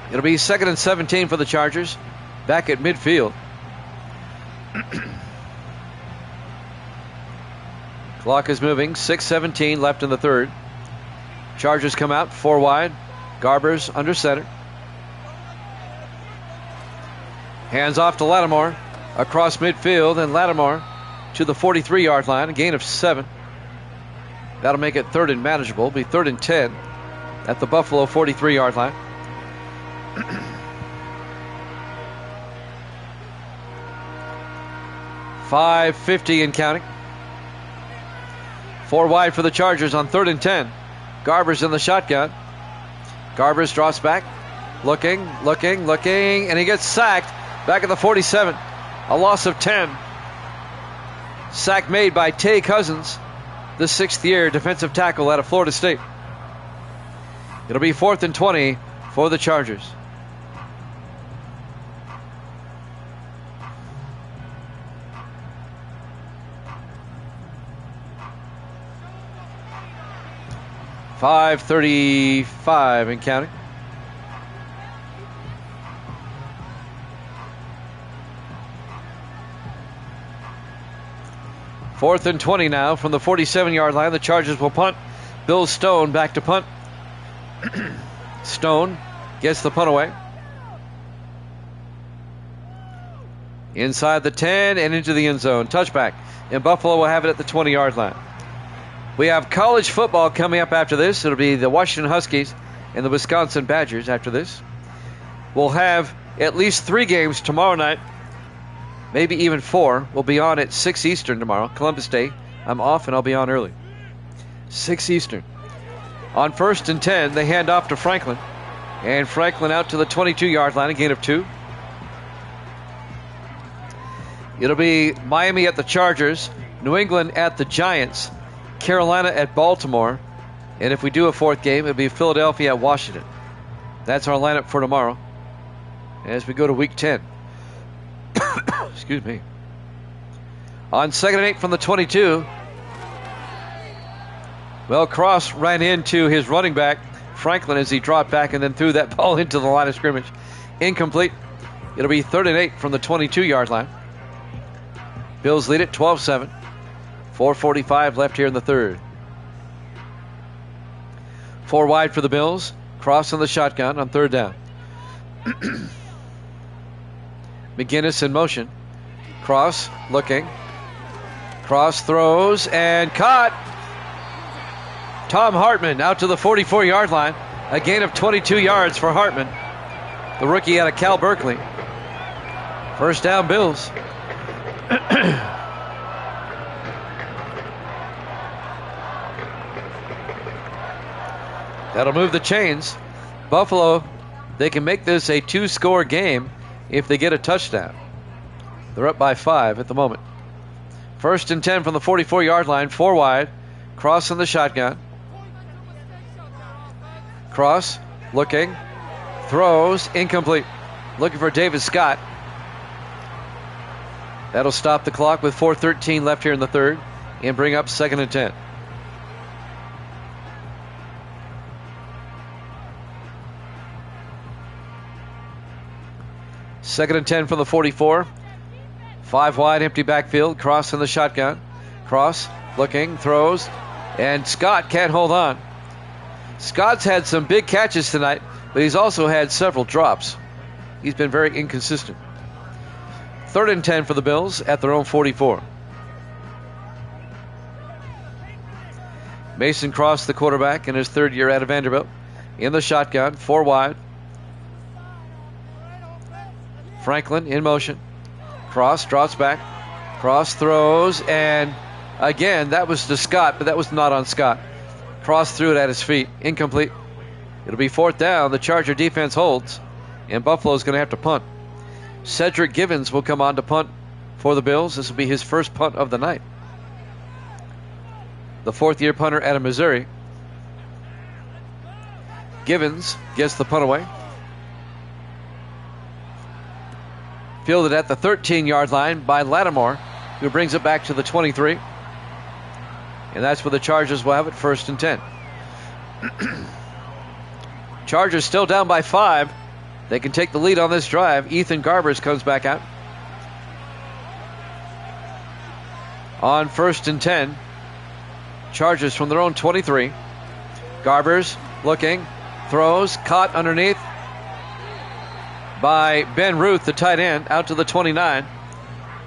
It'll be 2nd and 17 for the Chargers, back at midfield. Clock is moving, 6:17 left in the 3rd. Chargers come out, 4 wide. Garbers under center. Hands off to Lattimore, across midfield, and Lattimore to the 43-yard line, a gain of 7. That'll make it 3rd and manageable. Be 3rd and 10 at the Buffalo 43-yard line. .550 and counting. 4 wide for the Chargers on 3rd and 10. Garbers in the shotgun. Garbers drops back, looking, and he gets sacked back at the 47. A loss of 10. Sack made by Tay Cousins, the 6th-year defensive tackle out of Florida State. It'll be 4th and 20 for the Chargers. .535 and counting. Fourth and 20 now from the 47-yard line. The Chargers will punt. Bill Stone back to punt. Stone gets the punt away. Inside the 10 and into the end zone. Touchback. And Buffalo will have it at the 20-yard line. We have college football coming up after this. It'll be the Washington Huskies and the Wisconsin Badgers after this. We'll have at least 3 games tomorrow night, maybe even 4. We'll be on at 6 Eastern tomorrow, Columbus Day. I'm off and I'll be on early. 6 Eastern. On 1st and 10, they hand off to Franklin. And Franklin out to the 22-yard line, a gain of 2. It'll be Miami at the Chargers, New England at the Giants, Carolina at Baltimore, and if we do a 4th game, it'll be Philadelphia at Washington. That's our lineup for tomorrow as we go to week 10. Excuse me. On 2nd and 8 from the 22, well, Cross ran into his running back, Franklin, as he dropped back and then threw that ball into the line of scrimmage. Incomplete. It'll be 3rd and 8 from the 22-yard line. Bills lead it 12-7. 4:45 left here in the 3rd. 4 wide for the Bills. Cross in the shotgun on 3rd down. McGinnis in motion. Cross looking. Cross throws and caught. Tom Hartman out to the 44-yard line. A gain of 22 yards for Hartman, the rookie out of Cal Berkeley. 1st down, Bills. That'll move the chains. Buffalo, they can make this a 2-score game if they get a touchdown. They're up by 5 at the moment. 1st and 10 from the 44-yard line, 4 wide. Cross in the shotgun. Cross looking, throws, incomplete. Looking for Davis Scott. That'll stop the clock with 4:13 left here in the 3rd and bring up 2nd and 10. Second and 10 from the 44. 5 wide, empty backfield. Cross in the shotgun. Cross looking, throws, and Scott can't hold on. Scott's had some big catches tonight, but he's also had several drops. He's been very inconsistent. 3rd and 10 for the Bills at their own 44. Mason Cross, the quarterback, in his 3rd year out of Vanderbilt. In the shotgun, 4 wide. Franklin in motion. Cross drops back. Cross throws, and again, that was to Scott, but that was not on Scott. Cross threw it at his feet. Incomplete. It'll be 4th down. The Charger defense holds, and Buffalo's going to have to punt. Cedric Givens will come on to punt for the Bills. This will be his first punt of the night. The 4th-year punter out of Missouri. Givens gets the punt away. Fielded at the 13-yard line by Lattimore, who brings it back to the 23. And that's where the Chargers will have it, 1st and 10. Chargers still down by 5. They can take the lead on this drive. Ethan Garbers comes back out. On 1st and 10. Chargers from their own 23. Garbers looking, throws, caught underneath by Ben Ruth, the tight end, out to the 29.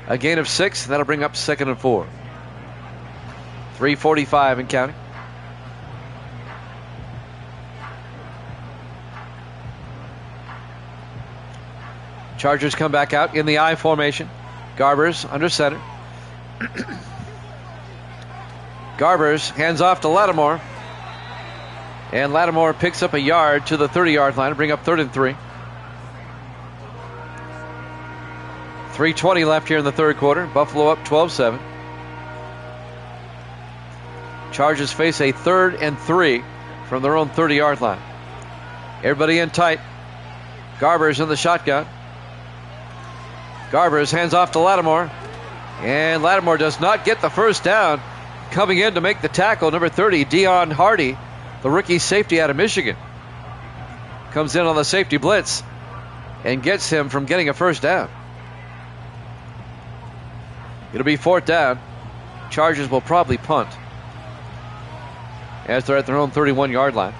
A gain of 6. That'll bring up 2nd and 4. 3:45 and counting. Chargers come back out in the I formation. Garbers under center. Garbers hands off to Lattimore. And Lattimore picks up a yard to the 30-yard line to bring up 3rd and 3. 3:20 left here in the third quarter. Buffalo up 12-7. Chargers face a 3rd and 3 from their own 30-yard line. Everybody in tight. Garbers in the shotgun. Garbers hands off to Lattimore. And Lattimore does not get the first down. Coming in to make the tackle, number 30, Dion Hardy, the rookie safety out of Michigan. Comes in on the safety blitz and gets him from getting a first down. It'll be 4th down. Chargers will probably punt as they're at their own 31-yard line.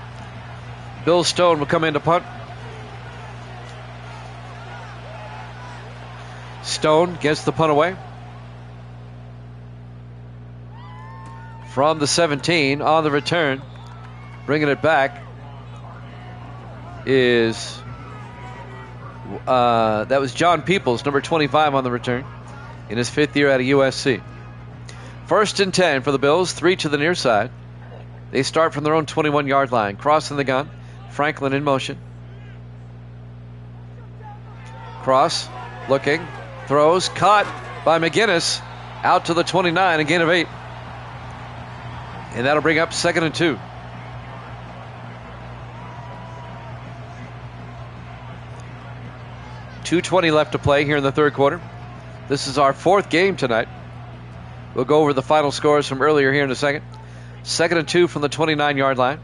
Bill Stone will come in to punt. Stone gets the punt away. From the 17 on the return, bringing it back is that was John Peoples, number 25 on the return in his 5th year out of USC. 1st and 10 for the Bills, 3 to the near side. They start from their own 21-yard line. Cross in the gun. Franklin in motion. Cross looking, throws, caught by McGinnis out to the 29, a gain of 8. And that'll bring up 2nd and 2. .220 left to play here in the third quarter. This is our 4th game tonight. We'll go over the final scores from earlier here in a second. 2nd and 2 from the 29-yard line.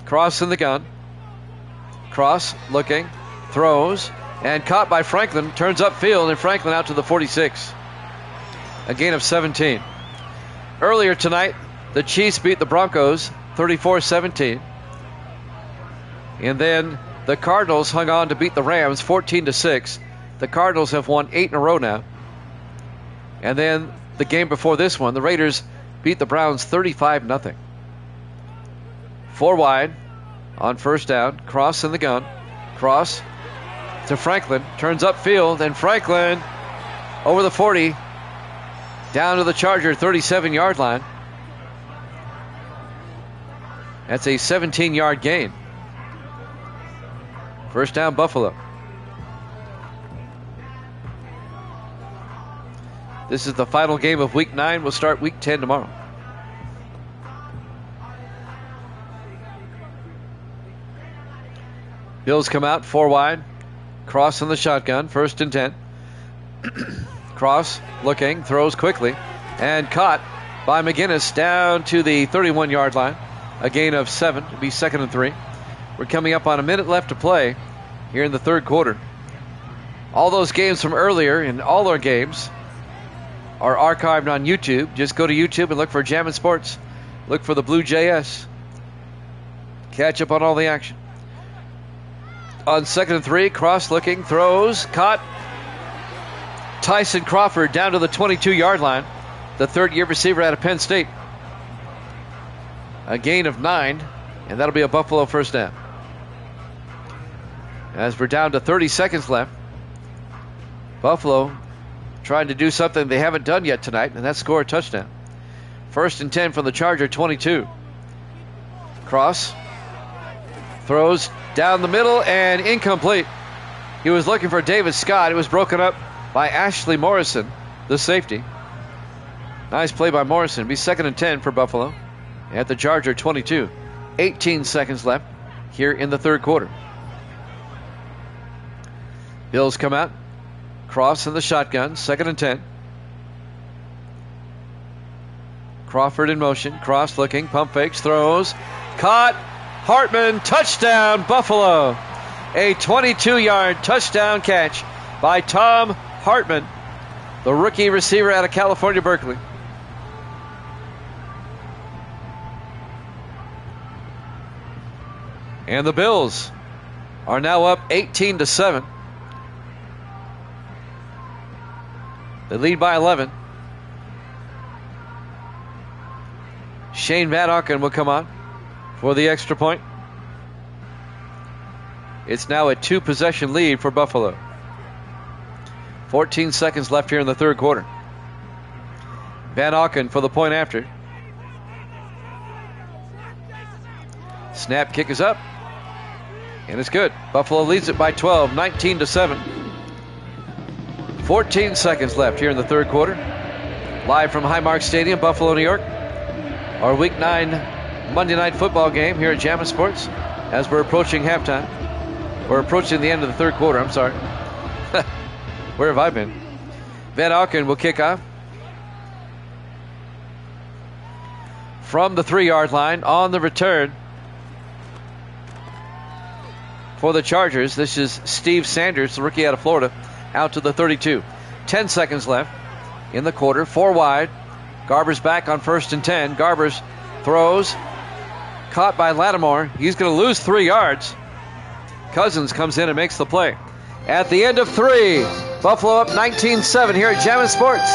Cross in the gun. Cross looking, throws, and caught by Franklin. Turns upfield, and Franklin out to the 46. A gain of 17. Earlier tonight, the Chiefs beat the Broncos 34-17. And then the Cardinals hung on to beat the Rams 14-6. The Cardinals have won 8 in a row now. And then the game before this one, the Raiders beat the Browns 35-0. 4 wide on 1st down. Cross in the gun. Cross to Franklin. Turns upfield, and Franklin over the 40. Down to the Charger 37-yard line. That's a 17-yard gain. 1st down, Buffalo. This is the final game of Week 9. We'll start Week 10 tomorrow. Bills come out 4 wide. Cross in the shotgun. 1st and 10. Cross looking, throws quickly, and caught by McGinnis down to the 31-yard line. A gain of 7. It'll be 2nd and 3. We're coming up on a minute left to play here in the third quarter. All those games from earlier and all our games are archived on YouTube. Just go to YouTube and look for Jammin' Sports. Look for the Blue JS. Catch up on all the action. On 2nd and 3, cross looking, throws, caught. Tyson Crawford down to the 22-yard line, the 3rd-year receiver out of Penn State. A gain of 9, and that'll be a Buffalo 1st down. As we're down to 30 seconds left, Buffalo trying to do something they haven't done yet tonight, and that's score a touchdown. 1st and 10 from the Charger 22. Cross, throws down the middle, and incomplete. He was looking for David Scott. It was broken up by Ashley Morrison, the safety. Nice play by Morrison. It'll be 2nd and 10 for Buffalo at the Charger 22. 18 seconds left here in the third quarter. Bills come out Cross in the shotgun. 2nd and 10. Crawford in motion. Cross looking. Pump fakes. Throws. Caught. Hartman. Touchdown, Buffalo. A 22-yard touchdown catch by Tom Hartman, the rookie receiver out of California, Berkeley. And the Bills are now up 18-7. They lead by 11. Shane Van Auken will come on for the extra point. It's now a 2-possession lead for Buffalo. 14 seconds left here in the 3rd quarter. Van Auken for the point after. Snap kick is up. And it's good. Buffalo leads it by 12, 19-7. 14 seconds left here in the 3rd quarter. Live from Highmark Stadium, Buffalo, New York. Our Week 9 Monday Night Football game here at Jammin' Sports as we're approaching halftime. We're approaching the end of the 3rd quarter, I'm sorry. Where have I been? Van Auken will kick off. From the 3-yard line on the return for the Chargers. This is Steve Sanders, the rookie out of Florida, out to the 32. 10 seconds left in the quarter. 4 wide. Garber's back on 1st and 10. Garber's throws. Caught by Lattimore. He's going to lose 3 yards. Cousins comes in and makes the play. At the end of 3, Buffalo up 19-7 here at Jammin' Sports.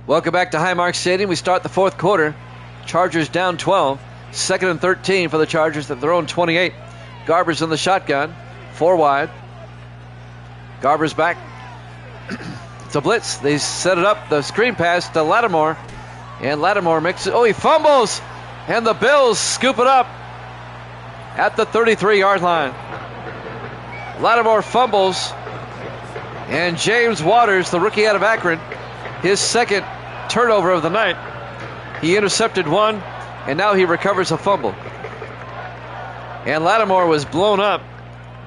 Welcome back to Highmark Stadium. We start the 4th quarter. Chargers down 12. 2nd and 13 for the Chargers at their own 28. Garber's in the shotgun. 4 wide. Garber's back. It's a blitz. They set it up. The screen pass to Lattimore. And Lattimore makes it. Oh, he fumbles. And the Bills scoop it up at the 33-yard line. Lattimore fumbles. And James Waters, the rookie out of Akron, his 2nd turnover of the night. He intercepted 1, and now he recovers a fumble. And Lattimore was blown up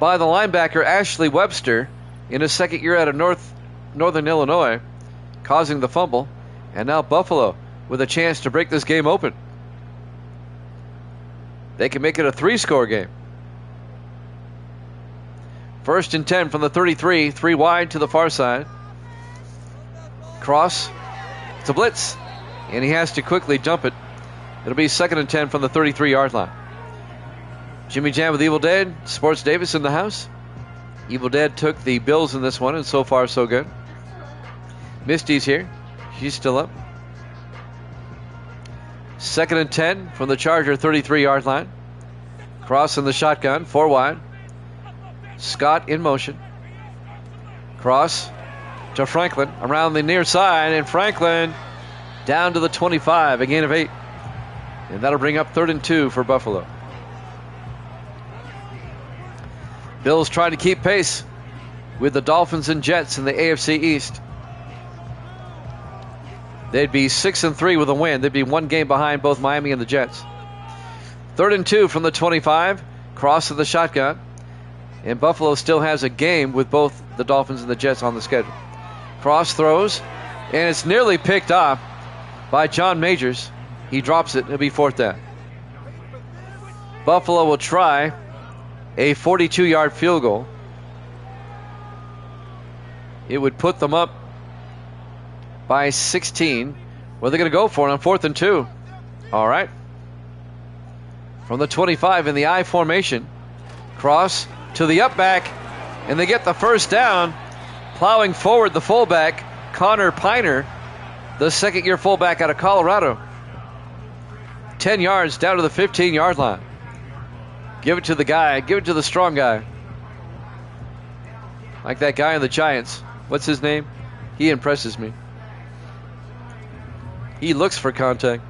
by the linebacker Ashley Webster in his 2nd year out of Northern Illinois, causing the fumble. And now Buffalo with a chance to break this game open. They can make it a 3-score game. 1st and 10 from the 33, 3 wide to the far side. Cross. It's a blitz. And he has to quickly dump it. It'll be 2nd and 10 from the 33-yard line. Jimmy Jam with Evil Dead. Sports Davis in the house. Evil Dead took the Bills in this one, and so far so good. Misty's here. She's still up. 2nd and 10 from the Charger 33-yard line. Cross in the shotgun. 4 wide. Scott in motion. Cross to Franklin around the near side, and Franklin down to the 25, a gain of 8. And that'll bring up 3rd and 2 for Buffalo. Bills trying to keep pace with the Dolphins and Jets in the AFC East. They'd be 6 and 3 with a win. They'd be 1 game behind both Miami and the Jets. 3rd and 2 from the 25. Cross to the shotgun. And Buffalo still has a game with both the Dolphins and the Jets on the schedule. Cross throws, and it's nearly picked off by John Majors. He drops it. It'll be 4th down. Buffalo will try a 42-yard field goal. It would put them up by 16. What are they going to go for on 4th and 2? All right. From the 25 in the I formation. Cross to the up back, and they get the 1st down. Plowing forward the fullback, Connor Piner, the 2nd-year fullback out of Colorado. 10 yards down to the 15-yard line. Give it to the guy. Give it to the strong guy. Like that guy on the Giants. What's his name? He impresses me. He looks for contact.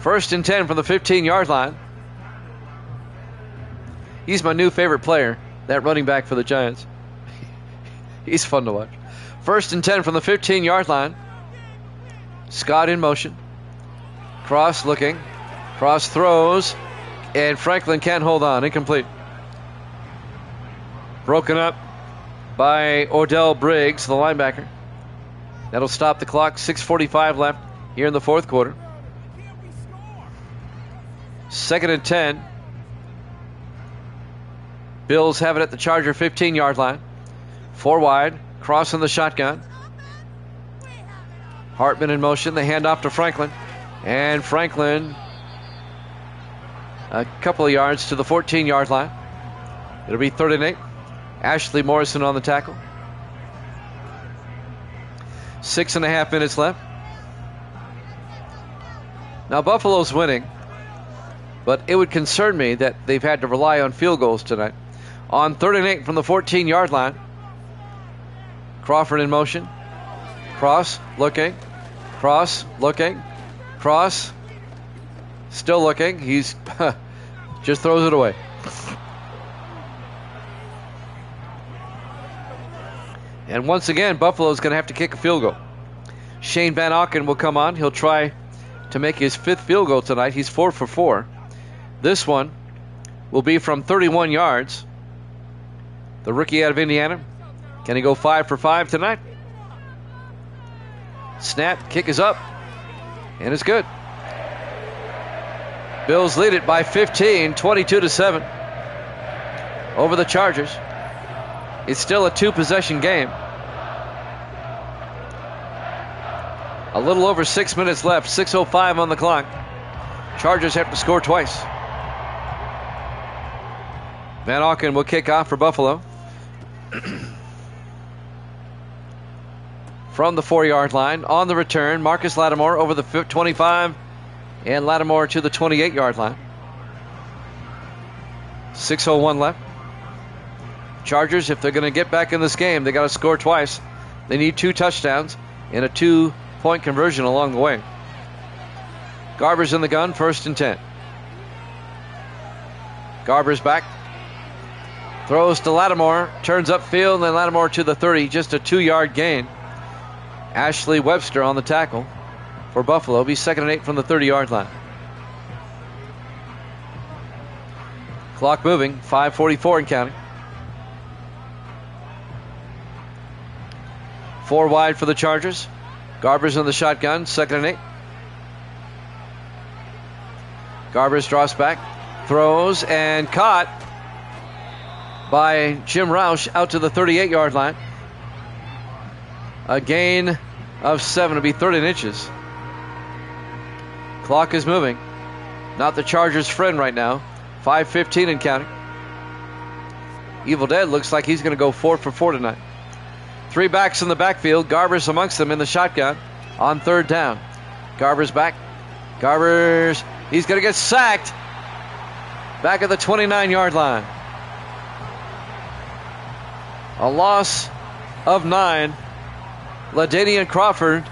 1st and 10 from the 15-yard line. He's my new favorite player. that running back for the Giants. He's fun to watch. 1st and 10 from the 15-yard line. Scott in motion. Cross looking. Cross throws. And Franklin can't hold on. Incomplete. Broken up by Odell Briggs, the linebacker. That'll stop the clock. 6:45 left here in the fourth quarter. 2nd and 10. Bills have it at the Charger 15-yard line. 4 wide. Cross in the shotgun. Hartman in motion. They hand off to Franklin. And Franklin a couple of yards to the 14-yard line. It'll be 3rd and 8. Ashley Morrison on the tackle. 6.5 minutes left. Now Buffalo's winning, but it would concern me that they've had to rely on field goals tonight. On 3rd and 8 from the 14-yard line. Crawford in motion. Cross looking. Cross looking. Cross still looking. He's just throws it away. And once again, Buffalo's going to have to kick a field goal. Shane Van Auken will come on. He'll try to make his 5th field goal tonight. He's 4 for 4. This one will be from 31 yards. The rookie out of Indiana. Can he go 5 for 5 tonight? Snap, kick is up, and it's good. Bills lead it by 15, 22-7 over the Chargers. It's still a 2-possession game. A little over 6 minutes left, 6:05 on the clock. Chargers have to score twice. Van Auken will kick off for Buffalo. From the 4-yard line, on the return, Marcus Lattimore over the 25, and Lattimore to the 28-yard line. 6:01 left. Chargers, if they're going to get back in this game, they got to score twice. They need 2 touchdowns and a 2-point conversion along the way. Garber's in the gun, 1st and 10. Garber's back. Throws to Lattimore, turns upfield, and then Lattimore to the 30, just a 2-yard gain. Ashley Webster on the tackle for Buffalo. It'll be 2nd and 8 from the 30-yard line. Clock moving, 5:44 and counting. 4 wide for the Chargers. Garber's in the shotgun, 2nd and 8. Garber's draws back, throws, and caught by Jim Roush out to the 38-yard line. A gain of 7. It'll be 3rd and inches. Clock is moving. Not the Chargers' friend right now. 5:15 and counting. Evil Dead looks like he's going to go 4 for 4 tonight. 3 backs in the backfield. Garber's amongst them in the shotgun on 3rd down. Garber's back. Garber's, he's going to get sacked back at the 29-yard line. A loss of 9. LaDainian Crawford,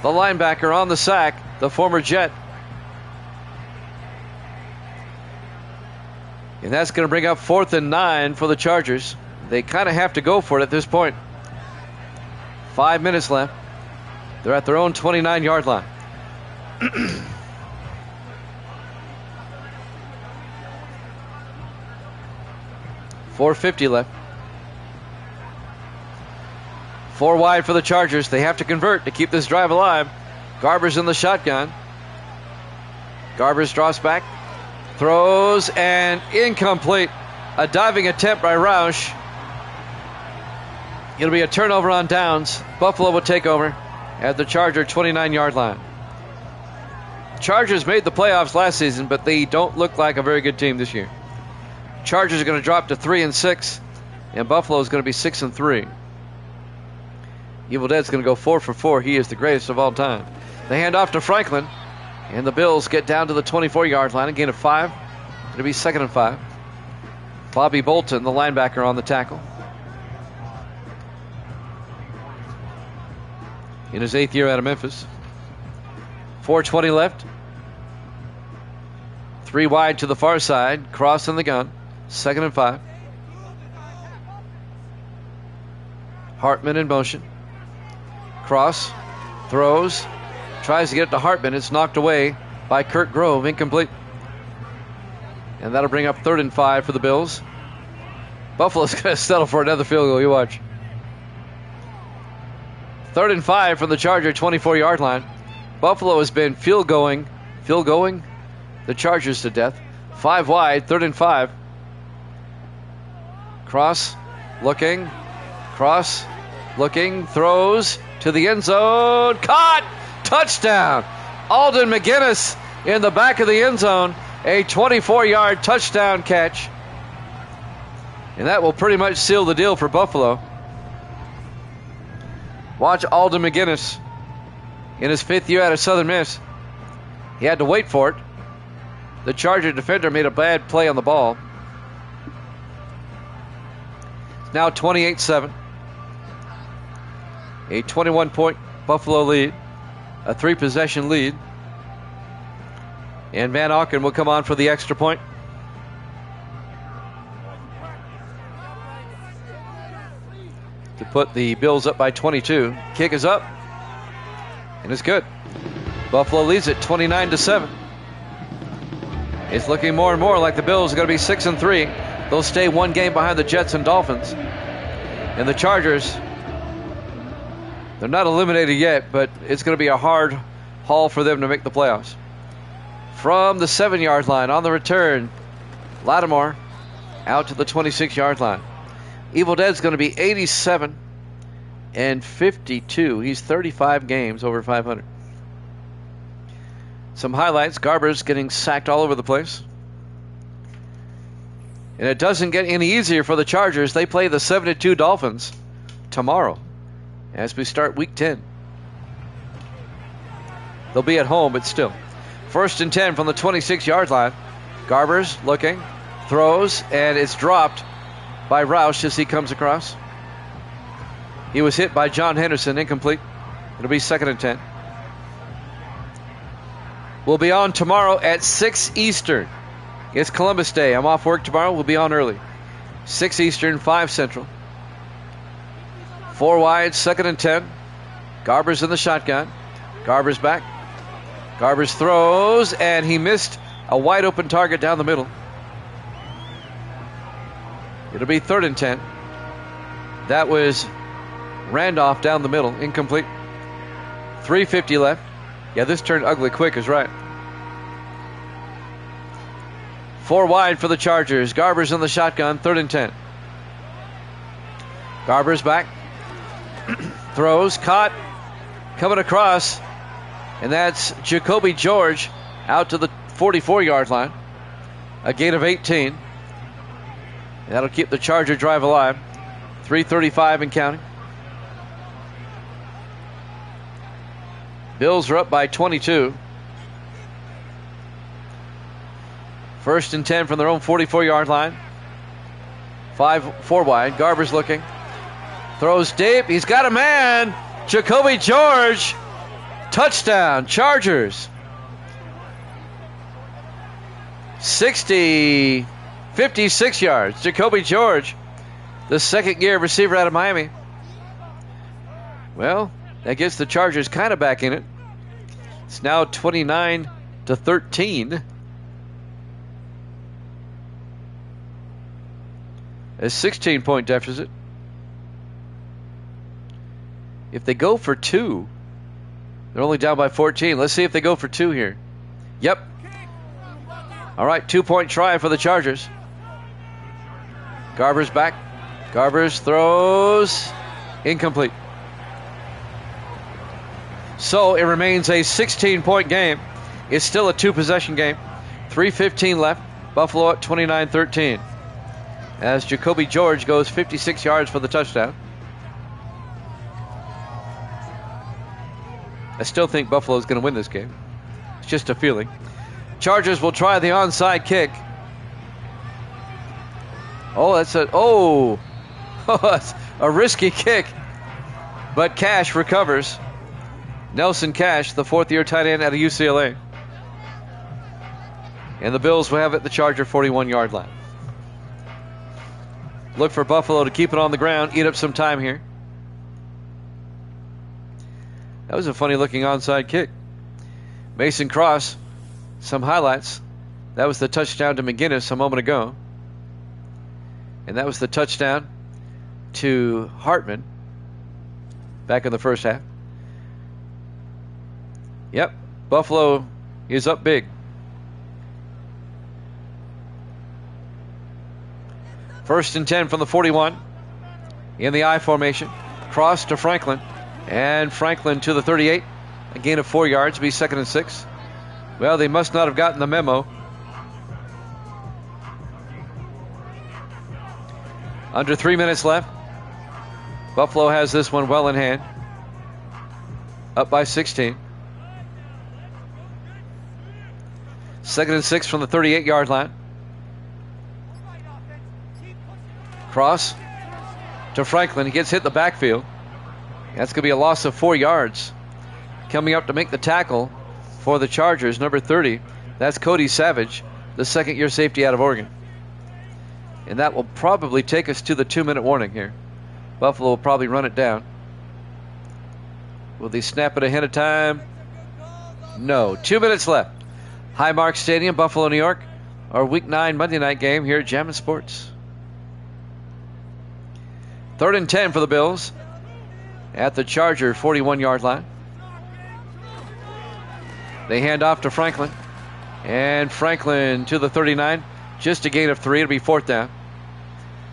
the linebacker, on the sack, the former Jet. And that's going to bring up 4th and 9 for the Chargers. They kind of have to go for it at this point. 5 minutes left. They're at their own 29-yard line. 4:50 left. 4 wide for the Chargers. They have to convert to keep this drive alive. Garber's in the shotgun. Garber's draws back, throws, and incomplete. A diving attempt by Roush. It'll be a turnover on downs. Buffalo will take over at the Charger 29-yard line. Chargers made the playoffs last season, but they don't look like a very good team this year. Chargers are going to drop to 3-6, and Buffalo is going to be 6-3. Evil Dead's going to go 4 for 4. He is the greatest of all time. They hand off to Franklin, and the Bills get down to the 24-yard line. A gain of 5. It'll be 2nd and 5. Bobby Bolton, the linebacker, on the tackle. In his 8th year out of Memphis. 4:20 left. 3 wide to the far side. Cross in the gun. 2nd and 5. Hartman in motion. Cross. Throws. Tries to get it to Hartman. It's knocked away by Kurt Grove. Incomplete. And that'll bring up 3rd and 5 for the Bills. Buffalo's going to settle for another field goal. You watch. 3rd and 5 from the Charger 24-yard line. Buffalo has been field going the Chargers to death. 5 wide, 3rd and 5. Cross, looking, throws to the end zone. Caught! Touchdown! Alden McGinnis in the back of the end zone. A 24-yard touchdown catch. And that will pretty much seal the deal for Buffalo. Watch Alden McGinnis in his 5th year out of Southern Miss. He had to wait for it. The Charger defender made a bad play on the ball. It's now 28-7. A 21-point Buffalo lead. A 3-possession lead. And Van Auken will come on for the extra point. To put the Bills up by 22. Kick is up. And it's good. Buffalo leads it 29-7. It's looking more and more like the Bills are going to be 6-3. They'll stay 1 game behind the Jets and Dolphins. And the Chargers, they're not eliminated yet, but it's going to be a hard haul for them to make the playoffs. From the 7-yard line on the return, Lattimore out to the 26-yard line. Evil Dead's going to be 87-52. He's 35 games over 500. Some highlights. Garber's getting sacked all over the place. And it doesn't get any easier for the Chargers. They play the 7-2 Dolphins tomorrow as we start week 10. They'll be at home, but still. 1st and 10 from the 26-yard line. Garber's looking, throws, and it's dropped by Roush as he comes across. He was hit by John Henderson, incomplete. It'll be 2nd and 10. We'll be on tomorrow at 6 Eastern. It's Columbus Day. I'm off work tomorrow. We'll be on early. 6 Eastern, 5 Central. 4 wide, 2nd and 10. Garber's in the shotgun. Garber's back. Garber's throws, and he missed a wide open target down the middle. It'll be 3rd and 10. That was Randolph down the middle, incomplete. 3:50 left. Yeah, this turned ugly quick is right. 4 wide for the Chargers. Garber's in the shotgun, 3rd and 10. Garber's back. Throws, caught, coming across. And that's Jacoby George out to the 44-yard line. A gain of 18. That'll keep the Charger drive alive. 3:35 and counting. Bills are up by 22. 1st and 10 from their own 44-yard line. 4 wide. Garber's looking. Throws deep. He's got a man. Jacoby George. Touchdown. Chargers. 56 yards. Jacoby George, the 2nd-year receiver out of Miami. Well, that gets the Chargers kind of back in it. It's now 29-13. A 16-point deficit. If they go for 2, they're only down by 14. Let's see if they go for 2 here. Yep. All right, 2-point try for the Chargers. Garber's back. Garber's throws. Incomplete. So it remains a 16-point game. It's still a 2-possession game. 3:15 left. Buffalo at 29-13. As Jacoby George goes 56 yards for the touchdown. I still think Buffalo's going to win this game. It's just a feeling. Chargers will try the onside kick. Oh, that's a risky kick. But Cash recovers. Nelson Cash, the 4th-year tight end out of UCLA. And the Bills will have it at the Charger 41-yard line. Look for Buffalo to keep it on the ground, eat up some time here. That was a funny looking onside kick. Mason Cross, some highlights. That was the touchdown to McGinnis a moment ago. And that was the touchdown to Hartman back in the first half. Yep, Buffalo is up big. First and 10 from the 41 in the I formation. Cross to Franklin, and Franklin to the 38. A gain of 4 yards, be 2nd and 6. Well, they must not have gotten the memo. Under 3 minutes left. Buffalo has this one well in hand. Up by 16. 2nd and 6 from the 38-yard line. Cross to Franklin. He gets hit in the backfield. That's going to be a loss of 4 yards. Coming up to make the tackle for the Chargers, number 30. That's Cody Savage, the second-year safety out of Oregon. And that will probably take us to the 2-minute warning here. Buffalo will probably run it down. Will they snap it ahead of time? No. 2 minutes left. Highmark Stadium, Buffalo, New York. Our Week 9 Monday night game here at Jammin' Sports. 3rd and 10 for the Bills at the Charger 41-yard line. They hand off to Franklin. And Franklin to the 39. Just a gain of 3. It'll be 4th down.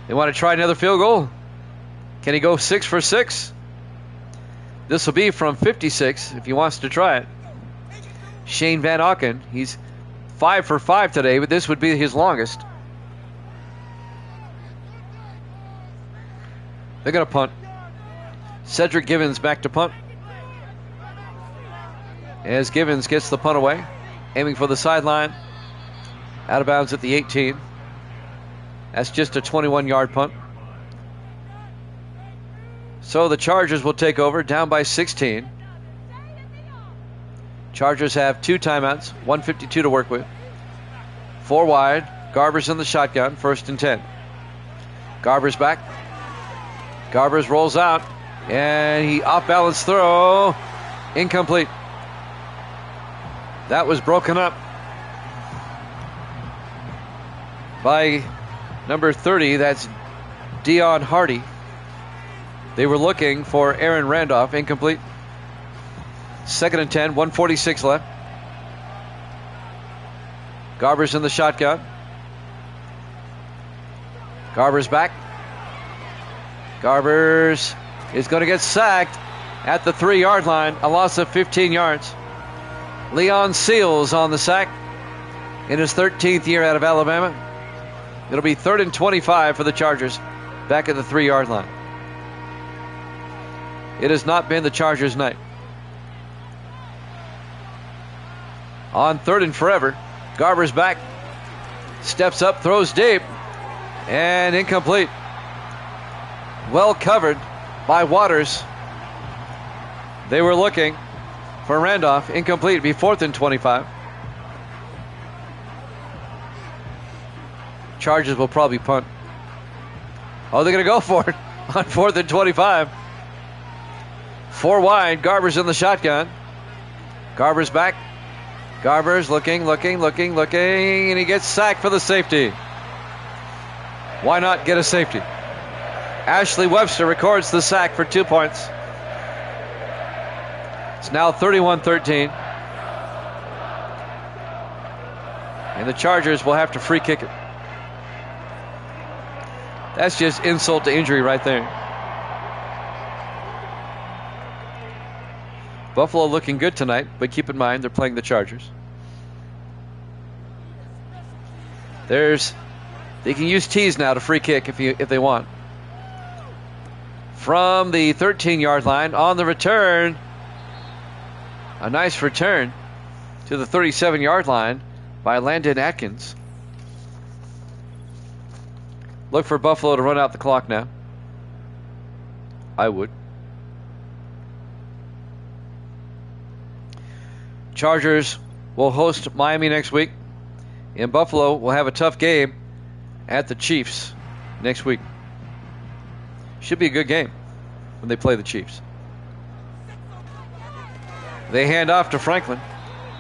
They want to try another field goal. Can he go 6 for 6? This will be from 56 if he wants to try it. Shane Van Auken, he's 5 for 5 today, but this would be his longest. They're going to punt. Cedric Givens back to punt. As Givens gets the punt away, aiming for the sideline. Out of bounds at the 18. That's just a 21-yard punt. So the Chargers will take over, down by 16. Chargers have 2 timeouts, 1:52 to work with. 4 wide. Garbers in the shotgun, 1st and 10. Garbers back. Garbers rolls out, and he off-balance throw. Incomplete. That was broken up by number 30. That's Dion Hardy. They were looking for Aaron Randolph. Incomplete. 2nd and 10, 1:46 left. Garbers in the shotgun. Garbers back. Garbers is going to get sacked at the 3-yard line. A loss of 15 yards. Leon Seals on the sack in his 13th year out of Alabama. It'll be 3rd and 25 for the Chargers back at the 3-yard line. It has not been the Chargers' night. On 3rd and forever, Garber's back. Steps up, throws deep, and incomplete. Well covered by Waters. They were looking for Randolph. Incomplete. It'd be 4th and 25. Chargers will probably punt. Oh, they're going to go for it on 4th and 25. 4 wide. Garber's in the shotgun. Garber's back. Garber's looking, and he gets sacked for the safety. Why not get a safety? Ashley Webster records the sack for 2 points. It's now 31-13. And the Chargers will have to free kick it. That's just insult to injury right there. Buffalo looking good tonight, but keep in mind they're playing the Chargers. They can use tees now to free kick if they want. From the 13-yard line on the return. A nice return to the 37-yard line by Landon Atkins. Look for Buffalo to run out the clock now. I would. Chargers will host Miami next week. And Buffalo will have a tough game at the Chiefs next week. Should be a good game when they play the Chiefs. They hand off to Franklin.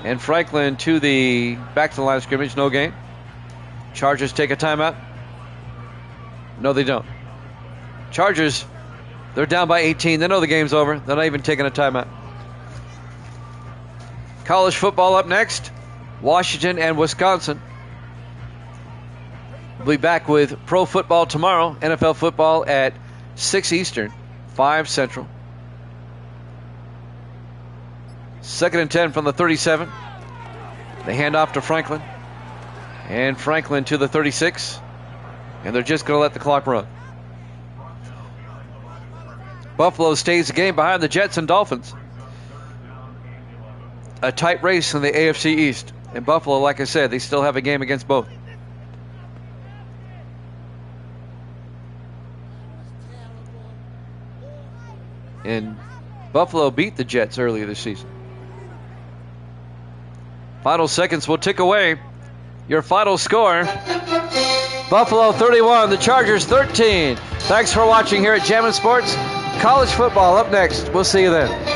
And Franklin to the back to the line of scrimmage. No gain. Chargers take a timeout. No, they don't. Chargers, they're down by 18. They know the game's over. They're not even taking a timeout. College football up next. Washington and Wisconsin. We'll be back with pro football tomorrow. NFL football at 6 Eastern, 5 Central. 2nd and 10 from the 37. They hand off to Franklin. And Franklin to the 36. And they're just going to let the clock run. Buffalo stays the game behind the Jets and Dolphins. A tight race in the AFC East. And Buffalo, like I said, they still have a game against both. And Buffalo beat the Jets earlier this season. Final seconds will tick away. Your final score: Buffalo 31, the Chargers 13. Thanks for watching here at Jammin' Sports. College football up next. We'll see you then.